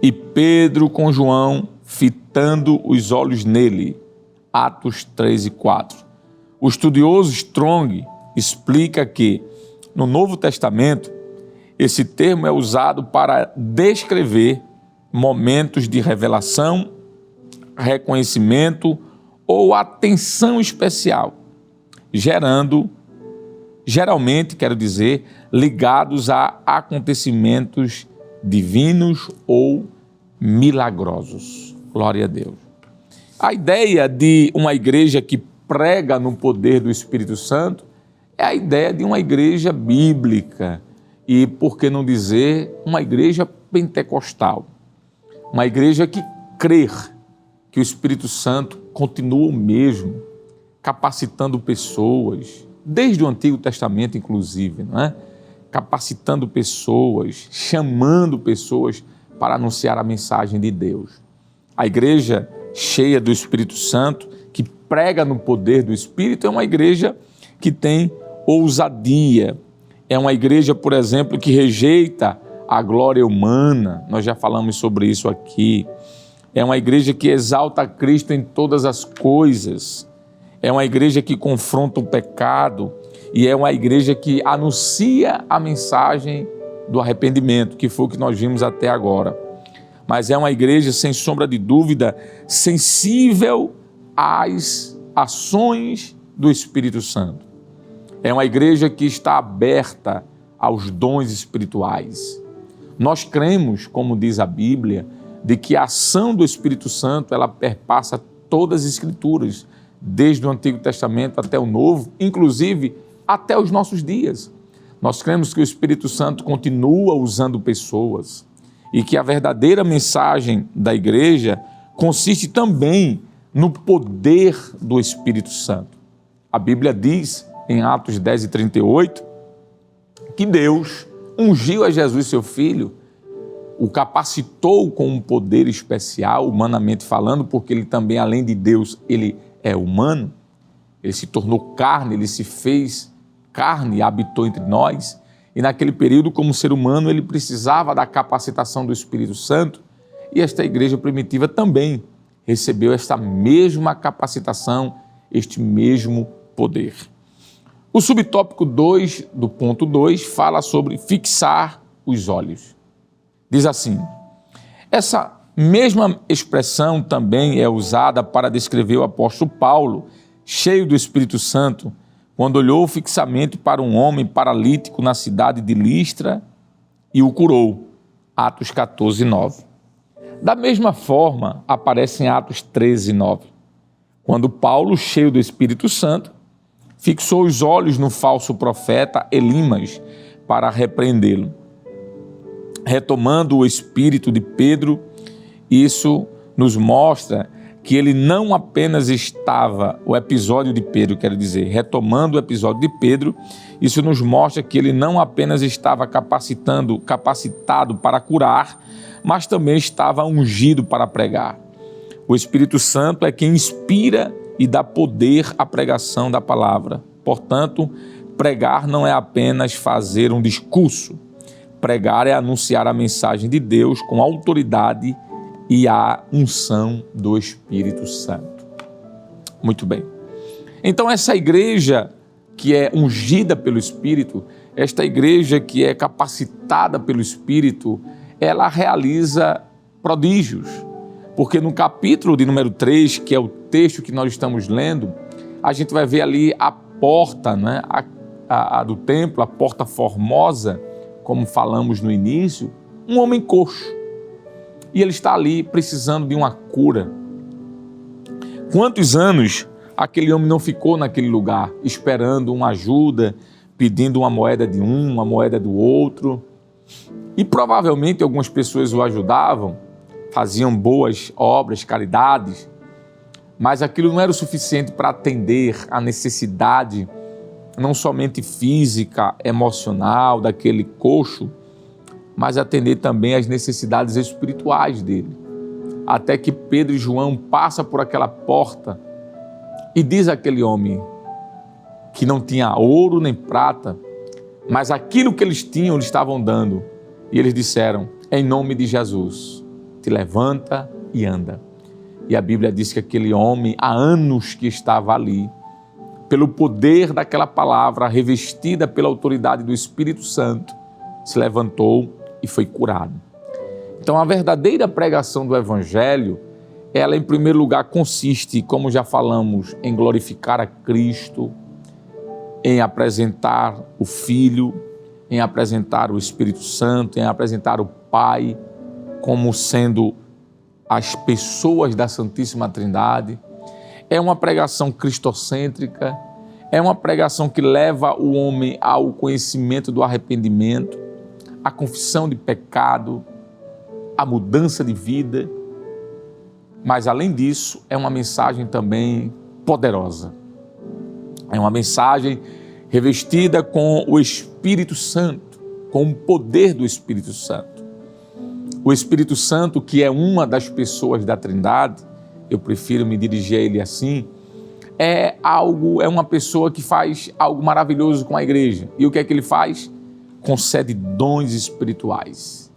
e Pedro com João fitando os olhos nele, Atos 3 e 4. O estudioso Strong explica que, no Novo Testamento, esse termo é usado para descrever momentos de revelação, reconhecimento ou atenção especial, geralmente, ligados a acontecimentos divinos ou milagrosos. Glória a Deus. A ideia de uma igreja que prega no poder do Espírito Santo é a ideia de uma igreja bíblica e, por que não dizer, uma igreja pentecostal. Uma igreja que crê que o Espírito Santo continua o mesmo, capacitando pessoas, desde o Antigo Testamento inclusive, não é? Capacitando pessoas, chamando pessoas para anunciar a mensagem de Deus. A igreja cheia do Espírito Santo, que prega no poder do Espírito, é uma igreja que tem ousadia. É uma igreja, por exemplo, que rejeita a glória humana. Nós já falamos sobre isso aqui. É uma igreja que exalta Cristo em todas as coisas. É uma igreja que confronta o pecado e é uma igreja que anuncia a mensagem do arrependimento, que foi o que nós vimos até agora. Mas é uma igreja, sem sombra de dúvida, sensível às ações do Espírito Santo. É uma igreja que está aberta aos dons espirituais. Nós cremos, como diz a Bíblia, de que a ação do Espírito Santo ela perpassa todas as Escrituras, desde o Antigo Testamento até o Novo, inclusive até os nossos dias. Nós cremos que o Espírito Santo continua usando pessoas e que a verdadeira mensagem da igreja consiste também no poder do Espírito Santo. A Bíblia diz, em Atos 10:38, que Deus ungiu a Jesus, seu Filho, o capacitou com um poder especial, humanamente falando, porque ele também, além de Deus, ele é humano. Ele se tornou carne, ele se fez carne e habitou entre nós. E naquele período, como ser humano, ele precisava da capacitação do Espírito Santo. E esta igreja primitiva também recebeu esta mesma capacitação, este mesmo poder. O subtópico 2 do ponto 2 fala sobre fixar os olhos. Diz assim: essa mesma expressão também é usada para descrever o apóstolo Paulo, cheio do Espírito Santo, quando olhou fixamente para um homem paralítico na cidade de Listra e o curou. Atos 14:9. Da mesma forma, aparece em Atos 13:9, quando Paulo, cheio do Espírito Santo, fixou os olhos no falso profeta Elimas para repreendê-lo. Retomando o espírito de Pedro, isso nos mostra que ele não apenas estava, o episódio de Pedro, quero dizer, retomando o episódio de Pedro, isso nos mostra que ele não apenas estava capacitado para curar, mas também estava ungido para pregar. O Espírito Santo é quem inspira e dá poder à pregação da palavra. Portanto, pregar não é apenas fazer um discurso. Pregar é anunciar a mensagem de Deus com autoridade e a unção do Espírito Santo. Muito bem. Então, essa igreja que é ungida pelo Espírito, esta igreja que é capacitada pelo Espírito, ela realiza prodígios. Porque no capítulo de número 3, que é o texto que nós estamos lendo, a gente vai ver ali a porta, né, do templo, a porta formosa, como falamos no início, um homem coxo. E ele está ali precisando de uma cura. Quantos anos aquele homem não ficou naquele lugar, esperando uma ajuda, pedindo uma moeda de um, uma moeda do outro? E provavelmente algumas pessoas o ajudavam, faziam boas obras, caridades, mas aquilo não era o suficiente para atender a necessidade, não somente física, emocional daquele coxo, mas atender também às necessidades espirituais dele. Até que Pedro e João passam por aquela porta e diz àquele homem que não tinha ouro nem prata, mas aquilo que eles tinham, eles estavam dando. E eles disseram: em nome de Jesus, te levanta e anda. E a Bíblia diz que aquele homem, há anos que estava ali, pelo poder daquela palavra, revestida pela autoridade do Espírito Santo, se levantou e foi curado. Então, a verdadeira pregação do Evangelho, ela em primeiro lugar consiste, como já falamos, em glorificar a Cristo, em apresentar o Filho, em apresentar o Espírito Santo, em apresentar o Pai como sendo as pessoas da Santíssima Trindade. É uma pregação cristocêntrica, é uma pregação que leva o homem ao conhecimento do arrependimento, à confissão de pecado, à mudança de vida. Mas, além disso, é uma mensagem também poderosa. É uma mensagem revestida com o Espírito Santo, com o poder do Espírito Santo. O Espírito Santo, que é uma das pessoas da Trindade, eu prefiro me dirigir a ele assim, é uma pessoa que faz algo maravilhoso com a igreja. E o que é que ele faz? Concede dons espirituais.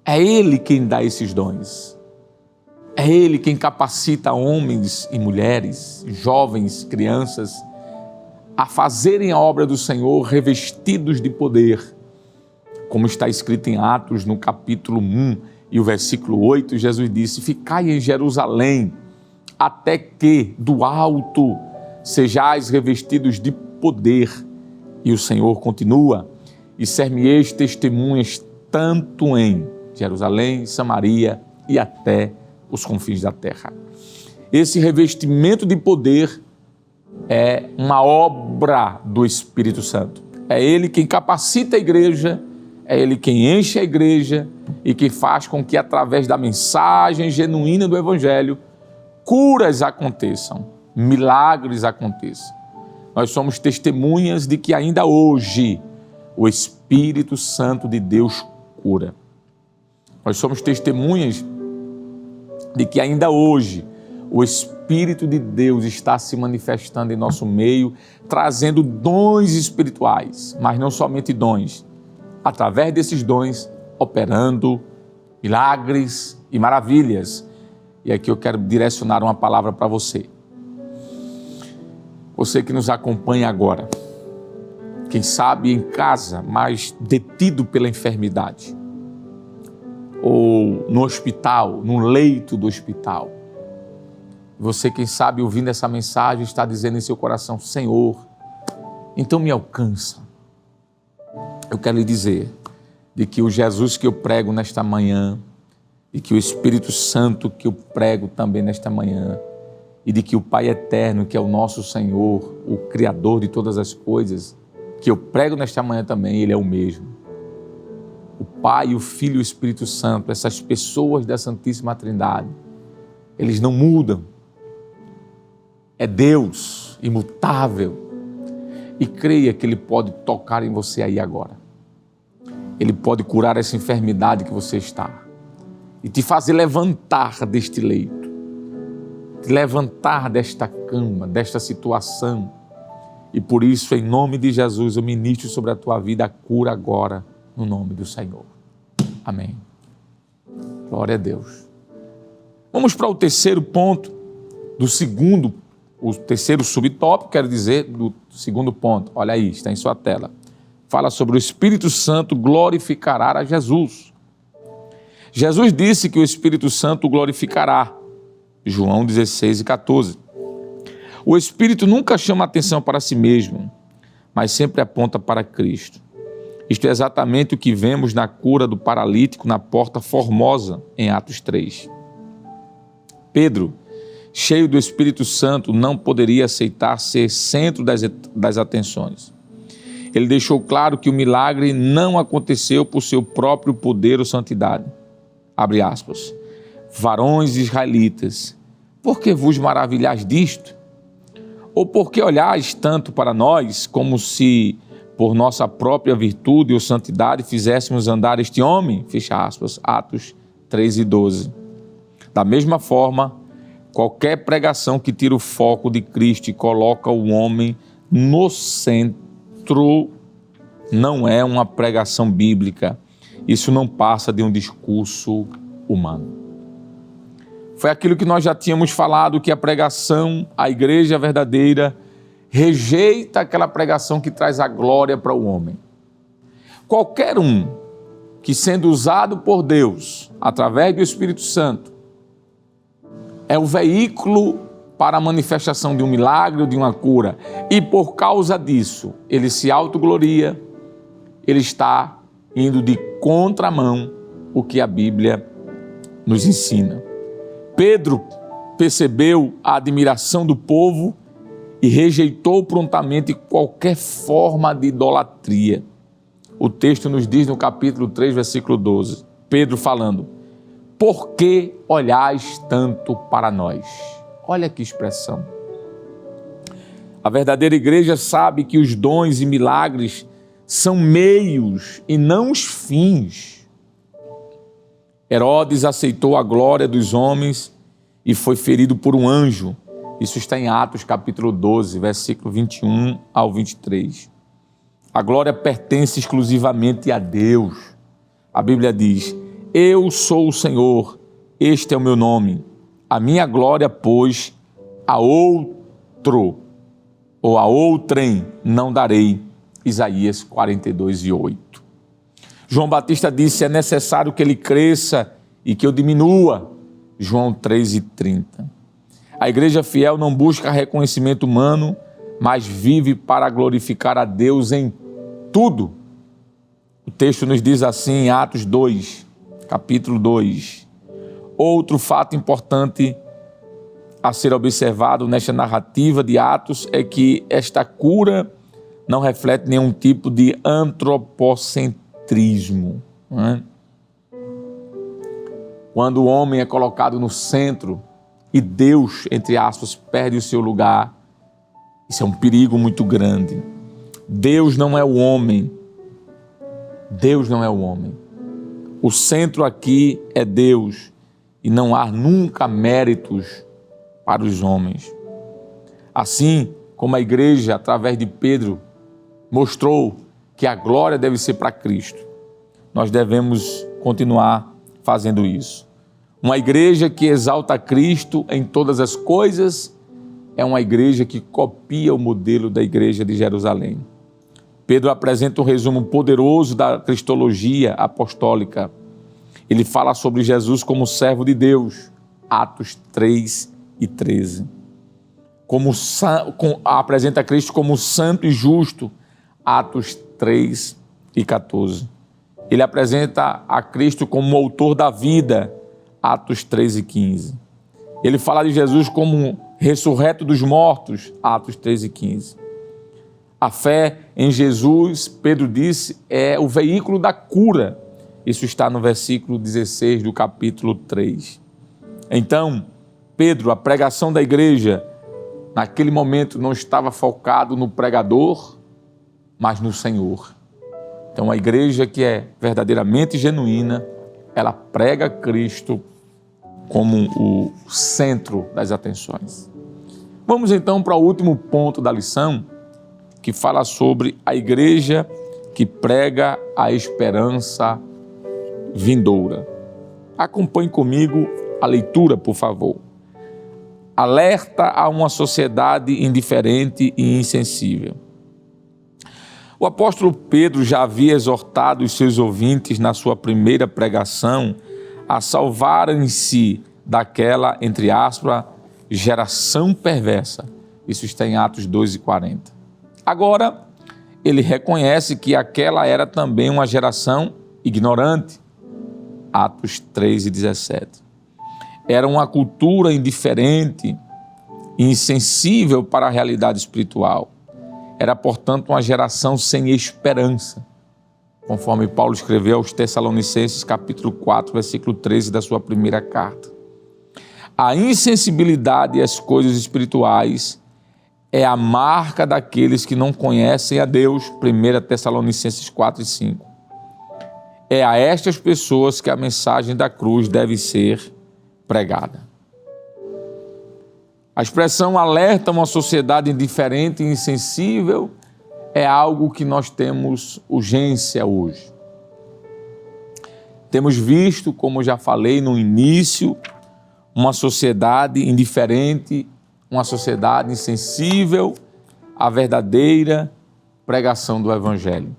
É ele quem dá esses dons. É ele quem capacita homens e mulheres, jovens, crianças, a fazerem a obra do Senhor revestidos de poder. Como está escrito em Atos, no capítulo 1 e o versículo 8, Jesus disse: ficai em Jerusalém, até que do alto sejais revestidos de poder. E o Senhor continua: e ser-me-eis testemunhas tanto em Jerusalém, Samaria e até os confins da terra. Esse revestimento de poder é uma obra do Espírito Santo. É Ele quem capacita a igreja, é Ele quem enche a igreja e que faz com que, através da mensagem genuína do Evangelho, curas aconteçam, milagres aconteçam. Nós somos testemunhas de que ainda hoje o Espírito Santo de Deus cura. Nós somos testemunhas de que ainda hoje o Espírito de Deus está se manifestando em nosso meio, trazendo dons espirituais, mas não somente dons, através desses dons, operando milagres e maravilhas. E aqui eu quero direcionar uma palavra para você. Você que nos acompanha agora, quem sabe em casa, mas detido pela enfermidade, ou no hospital, no leito do hospital. Você, quem sabe, ouvindo essa mensagem, está dizendo em seu coração: Senhor, então me alcança. Eu quero lhe dizer de que o Jesus que eu prego nesta manhã, e que o Espírito Santo que eu prego também nesta manhã, e de que o Pai Eterno, que é o nosso Senhor, o Criador de todas as coisas, que eu prego nesta manhã também, Ele é o mesmo. O Pai, o Filho e o Espírito Santo, essas pessoas da Santíssima Trindade, eles não mudam. É Deus imutável. E creia que Ele pode tocar em você aí agora. Ele pode curar essa enfermidade que você está e te fazer levantar deste leito, te levantar desta cama, desta situação. E por isso, em nome de Jesus, eu ministro sobre a tua vida a cura agora, no nome do Senhor. Amém. Glória a Deus. Vamos para o terceiro ponto o terceiro subtópico, quero dizer, do segundo ponto. Olha aí, está em sua tela. Fala sobre o Espírito Santo glorificará a Jesus. Jesus disse que o Espírito Santo glorificará. João 16:14. O Espírito nunca chama atenção para si mesmo, mas sempre aponta para Cristo. Isto é exatamente o que vemos na cura do paralítico na Porta Formosa, em Atos 3. Pedro, cheio do Espírito Santo, não poderia aceitar ser centro das atenções. Ele deixou claro que o milagre não aconteceu por seu próprio poder ou santidade. Abre aspas. Varões israelitas, por que vos maravilhais disto? Ou por que olhais tanto para nós, como se por nossa própria virtude ou santidade fizéssemos andar este homem? Fecha aspas. Atos 3:12. Da mesma forma, qualquer pregação que tira o foco de Cristo e coloca o homem no centro não é uma pregação bíblica. Isso não passa de um discurso humano. Foi aquilo que nós já tínhamos falado, que a pregação, a igreja verdadeira, rejeita aquela pregação que traz a glória para o homem. Qualquer um que, sendo usado por Deus, através do Espírito Santo, é o veículo para a manifestação de um milagre ou de uma cura, e por causa disso, ele se autogloria, ele está indo de contramão o que a Bíblia nos ensina. Pedro percebeu a admiração do povo e rejeitou prontamente qualquer forma de idolatria. O texto nos diz no capítulo 3, versículo 12, Pedro falando: por que olhais tanto para nós? Olha que expressão. A verdadeira igreja sabe que os dons e milagres são meios e não os fins. Herodes aceitou a glória dos homens e foi ferido por um anjo. Isso está em Atos capítulo 12, versículo 21 ao 23. A glória pertence exclusivamente a Deus. A Bíblia diz: eu sou o Senhor, este é o meu nome. A minha glória, pois, a outro ou a outrem não darei. Isaías 42:8. João Batista disse: é necessário que ele cresça e que eu diminua. João 3:30. A igreja fiel não busca reconhecimento humano, mas vive para glorificar a Deus em tudo. O texto nos diz assim em Atos 2, capítulo 2. Outro fato importante a ser observado nesta narrativa de Atos é que esta cura não reflete nenhum tipo de antropocentrismo, não é? Quando o homem é colocado no centro e Deus, entre aspas, perde o seu lugar, isso é um perigo muito grande. Deus não é o homem. Deus não é o homem. O centro aqui é Deus e não há nunca méritos para os homens. Assim como a igreja, através de Pedro, mostrou que a glória deve ser para Cristo, nós devemos continuar fazendo isso. Uma igreja que exalta Cristo em todas as coisas é uma igreja que copia o modelo da igreja de Jerusalém. Pedro apresenta um resumo poderoso da cristologia apostólica. Ele fala sobre Jesus como servo de Deus, Atos 3 e 13. Apresenta Cristo como santo e justo, Atos 3 e 14. Ele apresenta a Cristo como o autor da vida, Atos 3 e 15. Ele fala de Jesus como ressurreto dos mortos, Atos 3 e 15. A fé em Jesus, Pedro disse, é o veículo da cura. Isso está no versículo 16 do capítulo 3. Então, Pedro, a pregação da igreja, naquele momento não estava focado no pregador, mas no Senhor. Então, a igreja que é verdadeiramente genuína, ela prega Cristo como o centro das atenções. Vamos então para o último ponto da lição, que fala sobre a igreja que prega a esperança vindoura. Acompanhe comigo a leitura, por favor. Alerta a uma sociedade indiferente e insensível. O apóstolo Pedro já havia exortado os seus ouvintes na sua primeira pregação a salvarem-se daquela, entre aspas, geração perversa. Isso está em Atos 2:40. Agora, ele reconhece que aquela era também uma geração ignorante. Atos 3:17. Era uma cultura indiferente e insensível para a realidade espiritual. Era, portanto, uma geração sem esperança, conforme Paulo escreveu aos Tessalonicenses, capítulo 4, versículo 13 da sua primeira carta. A insensibilidade às coisas espirituais é a marca daqueles que não conhecem a Deus, 1 Tessalonicenses 4 e 5. É a estas pessoas que a mensagem da cruz deve ser pregada. A expressão alerta uma sociedade indiferente e insensível é algo que nós temos urgência hoje. Temos visto, como já falei no início, uma sociedade indiferente, uma sociedade insensível à verdadeira pregação do Evangelho.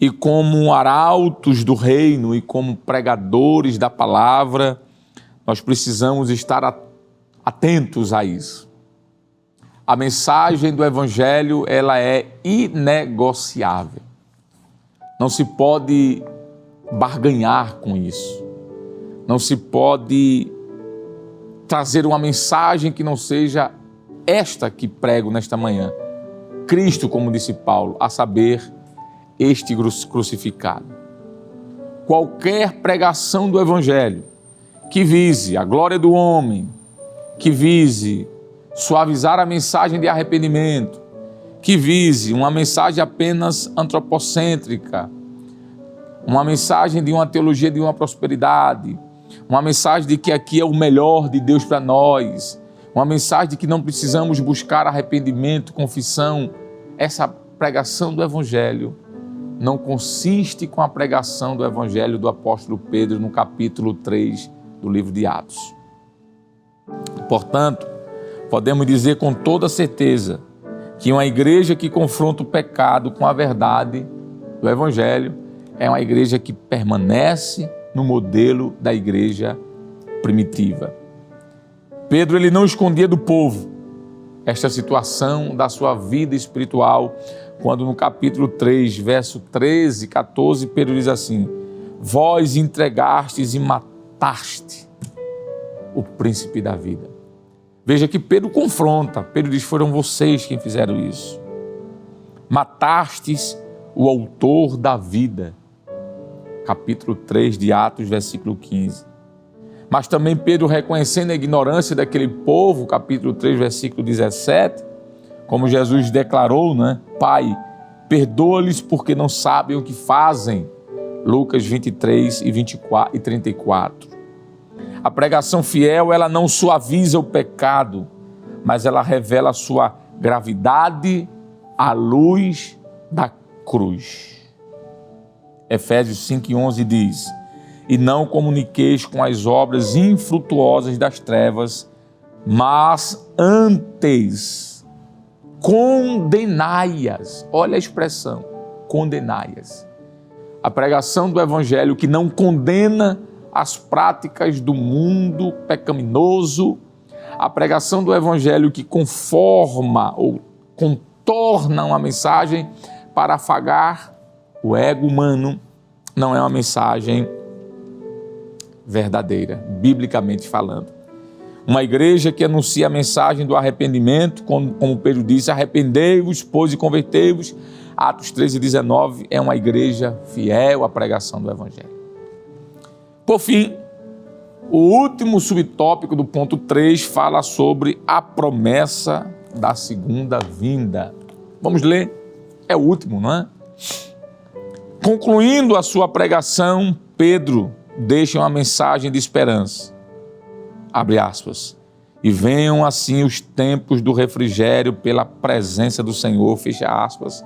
E como arautos do reino e como pregadores da palavra, nós precisamos estar atentos a isso. A mensagem do Evangelho, ela é inegociável. Não se pode barganhar com isso. Não se pode trazer uma mensagem que não seja esta que prego nesta manhã. Cristo, como disse Paulo, a saber, este crucificado. Qualquer pregação do Evangelho que vise a glória do homem, que vise suavizar a mensagem de arrependimento, que vise uma mensagem apenas antropocêntrica, uma mensagem de uma teologia de uma prosperidade, uma mensagem de que aqui é o melhor de Deus para nós, uma mensagem de que não precisamos buscar arrependimento, confissão. Essa pregação do Evangelho não consiste com a pregação do Evangelho do apóstolo Pedro no capítulo 3 do livro de Atos. Portanto, podemos dizer com toda certeza que uma igreja que confronta o pecado com a verdade do Evangelho é uma igreja que permanece no modelo da igreja primitiva. Pedro, ele não escondia do povo esta situação da sua vida espiritual, quando no capítulo 3, verso 13 e 14, Pedro diz assim: vós entregastes e mataste o príncipe da vida. Veja que Pedro confronta. Pedro diz: foram vocês quem fizeram isso. Matastes o autor da vida. Capítulo 3 de Atos, versículo 15. Mas também Pedro, reconhecendo a ignorância daquele povo, capítulo 3, versículo 17, como Jesus declarou, né? Pai, perdoa-lhes porque não sabem o que fazem. Lucas 23 e 24 e 34. A pregação fiel, ela não suaviza o pecado, mas ela revela a sua gravidade à luz da cruz. Efésios 5:11 diz: e não comuniqueis com as obras infrutuosas das trevas, mas antes condenai-as. Olha a expressão, condenai-as. A pregação do Evangelho que não condena as práticas do mundo pecaminoso, a pregação do Evangelho que conforma ou contorna uma mensagem para afagar o ego humano, não é uma mensagem verdadeira, biblicamente falando. Uma igreja que anuncia a mensagem do arrependimento, como Pedro disse: arrependei-vos, pois, e convertei-vos. Atos 13:19 é uma igreja fiel à pregação do Evangelho. Por fim, o último subtópico do ponto 3 fala sobre a promessa da segunda vinda. Vamos ler? É o último, não é? Concluindo a sua pregação, Pedro deixa uma mensagem de esperança. Abre aspas. E venham assim os tempos do refrigério pela presença do Senhor, fecha aspas.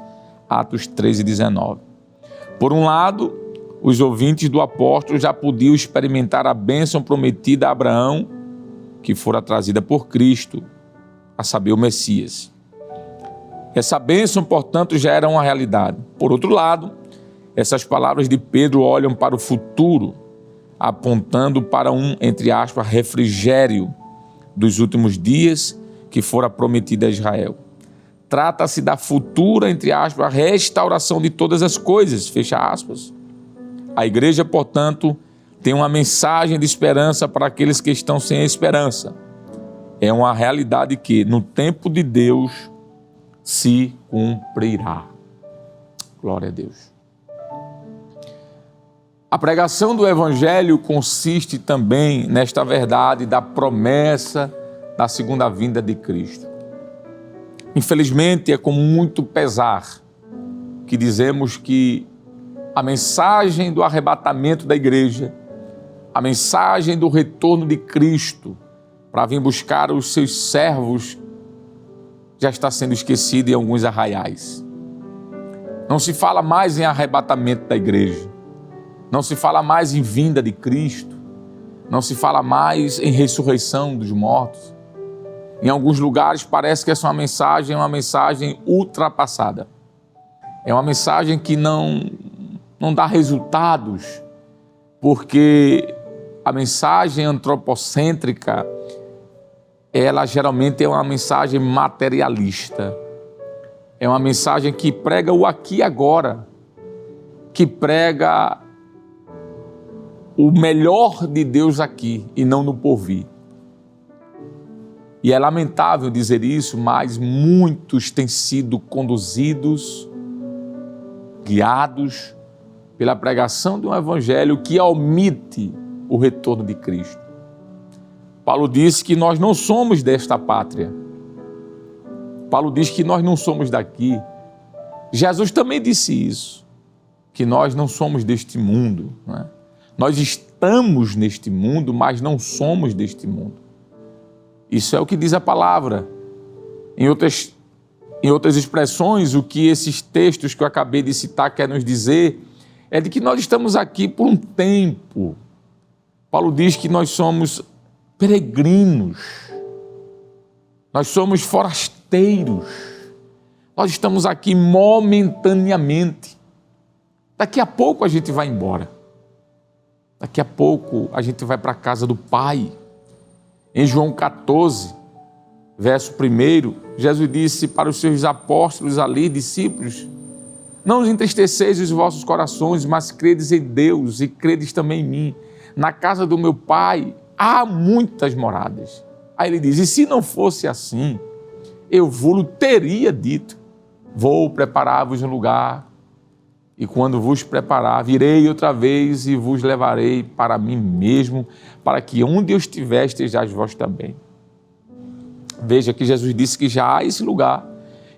Atos 13:19. Por um lado, os ouvintes do apóstolo já podiam experimentar a bênção prometida a Abraão, que fora trazida por Cristo, a saber, o Messias. Essa bênção, portanto, já era uma realidade. Por outro lado, essas palavras de Pedro olham para o futuro, apontando para um, entre aspas, refrigério dos últimos dias que fora prometido a Israel. Trata-se da futura, entre aspas, restauração de todas as coisas, fecha aspas. A igreja, portanto, tem uma mensagem de esperança para aqueles que estão sem esperança. É uma realidade que, no tempo de Deus, se cumprirá. Glória a Deus. A pregação do Evangelho consiste também nesta verdade da promessa da segunda vinda de Cristo. Infelizmente, é com muito pesar que dizemos que a mensagem do arrebatamento da igreja, a mensagem do retorno de Cristo para vir buscar os seus servos, já está sendo esquecida em alguns arraiais. Não se fala mais em arrebatamento da igreja. Não se fala mais em vinda de Cristo. Não se fala mais em ressurreição dos mortos. Em alguns lugares parece que essa é uma mensagem ultrapassada. É uma mensagem que não dá resultados, porque a mensagem antropocêntrica, ela geralmente é uma mensagem materialista. É uma mensagem que prega o aqui e agora, que prega o melhor de Deus aqui e não no porvir. E é lamentável dizer isso, mas muitos têm sido conduzidos, guiados pela pregação de um evangelho que omite o retorno de Cristo. Paulo disse que nós não somos desta pátria. Paulo diz que nós não somos daqui. Jesus também disse isso, que nós não somos deste mundo, não é? Nós estamos neste mundo, mas não somos deste mundo. Isso é o que diz a palavra. Em outras expressões, o que esses textos que eu acabei de citar querem nos dizer é de que nós estamos aqui por um tempo. Paulo diz que nós somos peregrinos, nós somos forasteiros, nós estamos aqui momentaneamente. Daqui a pouco a gente vai embora. Daqui a pouco a gente vai para a casa do Pai. Em João 14, verso 1, Jesus disse para os seus apóstolos ali, discípulos: não os entristeceis os vossos corações, mas credes em Deus e credes também em mim. Na casa do meu Pai há muitas moradas. Aí ele diz, e se não fosse assim, eu vos teria dito, vou preparar-vos um lugar, e quando vos preparar, virei outra vez e vos levarei para mim mesmo, para que onde eu estiver, estejais vós também. Veja que Jesus disse que já há esse lugar,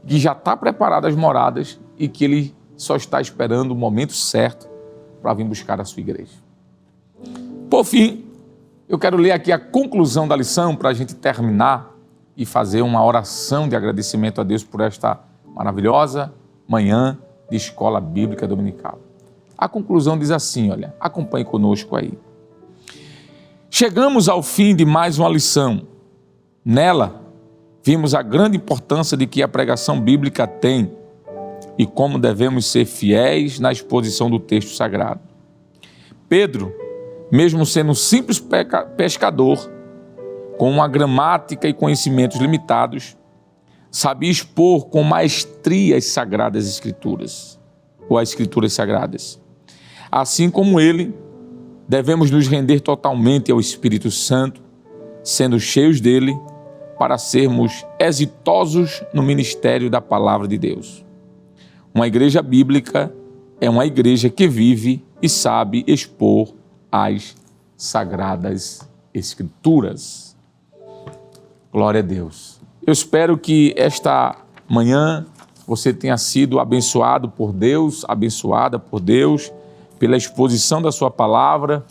que já está preparado as moradas e que ele só está esperando o momento certo para vir buscar a sua igreja. Por fim, eu quero ler aqui a conclusão da lição para a gente terminar e fazer uma oração de agradecimento a Deus por esta maravilhosa manhã de escola bíblica dominical. A conclusão diz assim, olha, acompanhe conosco aí. Chegamos ao fim de mais uma lição. Nela, vimos a grande importância de que a pregação bíblica tem e como devemos ser fiéis na exposição do texto sagrado. Pedro, mesmo sendo um simples pescador, com uma gramática e conhecimentos limitados, sabia expor com maestria as Sagradas Escrituras, ou as Escrituras Sagradas. Assim como ele, devemos nos render totalmente ao Espírito Santo, sendo cheios dele, para sermos exitosos no ministério da Palavra de Deus. Uma igreja bíblica é uma igreja que vive e sabe expor as Sagradas Escrituras. Glória a Deus. Eu espero que esta manhã você tenha sido abençoado por Deus, abençoada por Deus, pela exposição da sua palavra,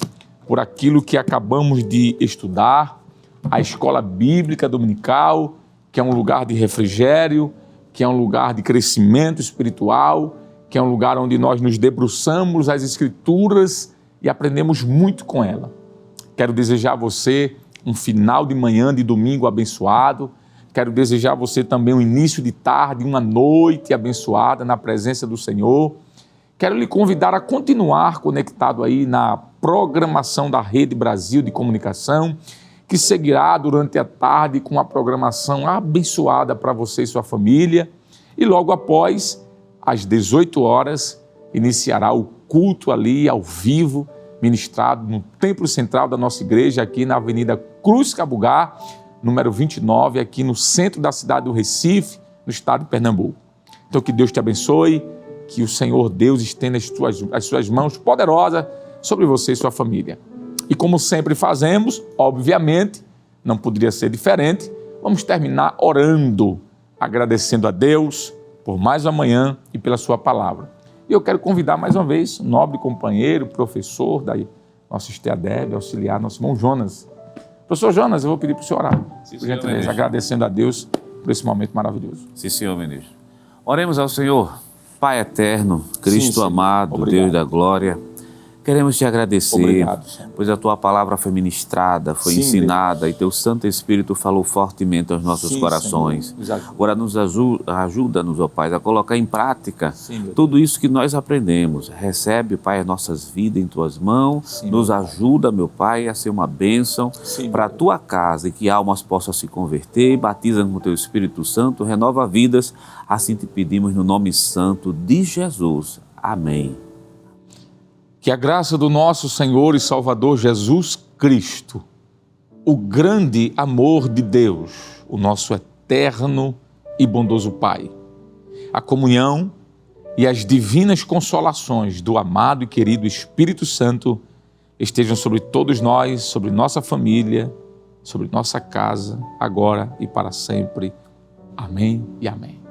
por aquilo que acabamos de estudar, a escola bíblica dominical, que é um lugar de refrigério, que é um lugar de crescimento espiritual, que é um lugar onde nós nos debruçamos as Escrituras e aprendemos muito com ela. Quero desejar a você um final de manhã de domingo abençoado. Quero desejar a você também um início de tarde, uma noite abençoada na presença do Senhor. Quero lhe convidar a continuar conectado aí na programação da Rede Brasil de Comunicação, que seguirá durante a tarde com uma programação abençoada para você e sua família. E logo após, às 18 horas, iniciará o culto ali ao vivo, ministrado no Templo Central da nossa igreja, aqui na Avenida Cruz Cabugá, número 29, aqui no centro da cidade do Recife, no estado de Pernambuco. Então que Deus te abençoe, que o Senhor Deus estenda as suas mãos poderosas sobre você e sua família. E como sempre fazemos, obviamente, não poderia ser diferente, vamos terminar orando, agradecendo a Deus por mais uma manhã e pela sua palavra. E eu quero convidar mais uma vez o nobre companheiro, professor da nossa Esteadeb, auxiliar, nosso irmão Jonas. Professor Jonas, eu vou pedir para o senhor orar, por gentileza, agradecendo a Deus por esse momento maravilhoso. Sim, senhor ministro. Oremos ao Senhor. Pai eterno, Cristo amado, obrigado. Deus da glória, queremos te agradecer, obrigado, pois a tua palavra foi ministrada, foi ensinada, Deus. E teu Santo Espírito falou fortemente aos nossos corações. Agora nos ajuda-nos, ó Pai, a colocar em prática tudo isso que nós aprendemos. Recebe, Pai, as nossas vidas em tuas mãos, nos ajuda, meu Pai, a ser uma bênção para a tua casa e que almas possam se converter, batiza com o teu Espírito Santo, renova vidas, assim te pedimos no nome santo de Jesus. Amém. Que a graça do nosso Senhor e Salvador Jesus Cristo, o grande amor de Deus, o nosso eterno e bondoso Pai, a comunhão e as divinas consolações do amado e querido Espírito Santo estejam sobre todos nós, sobre nossa família, sobre nossa casa, agora e para sempre. Amém e amém.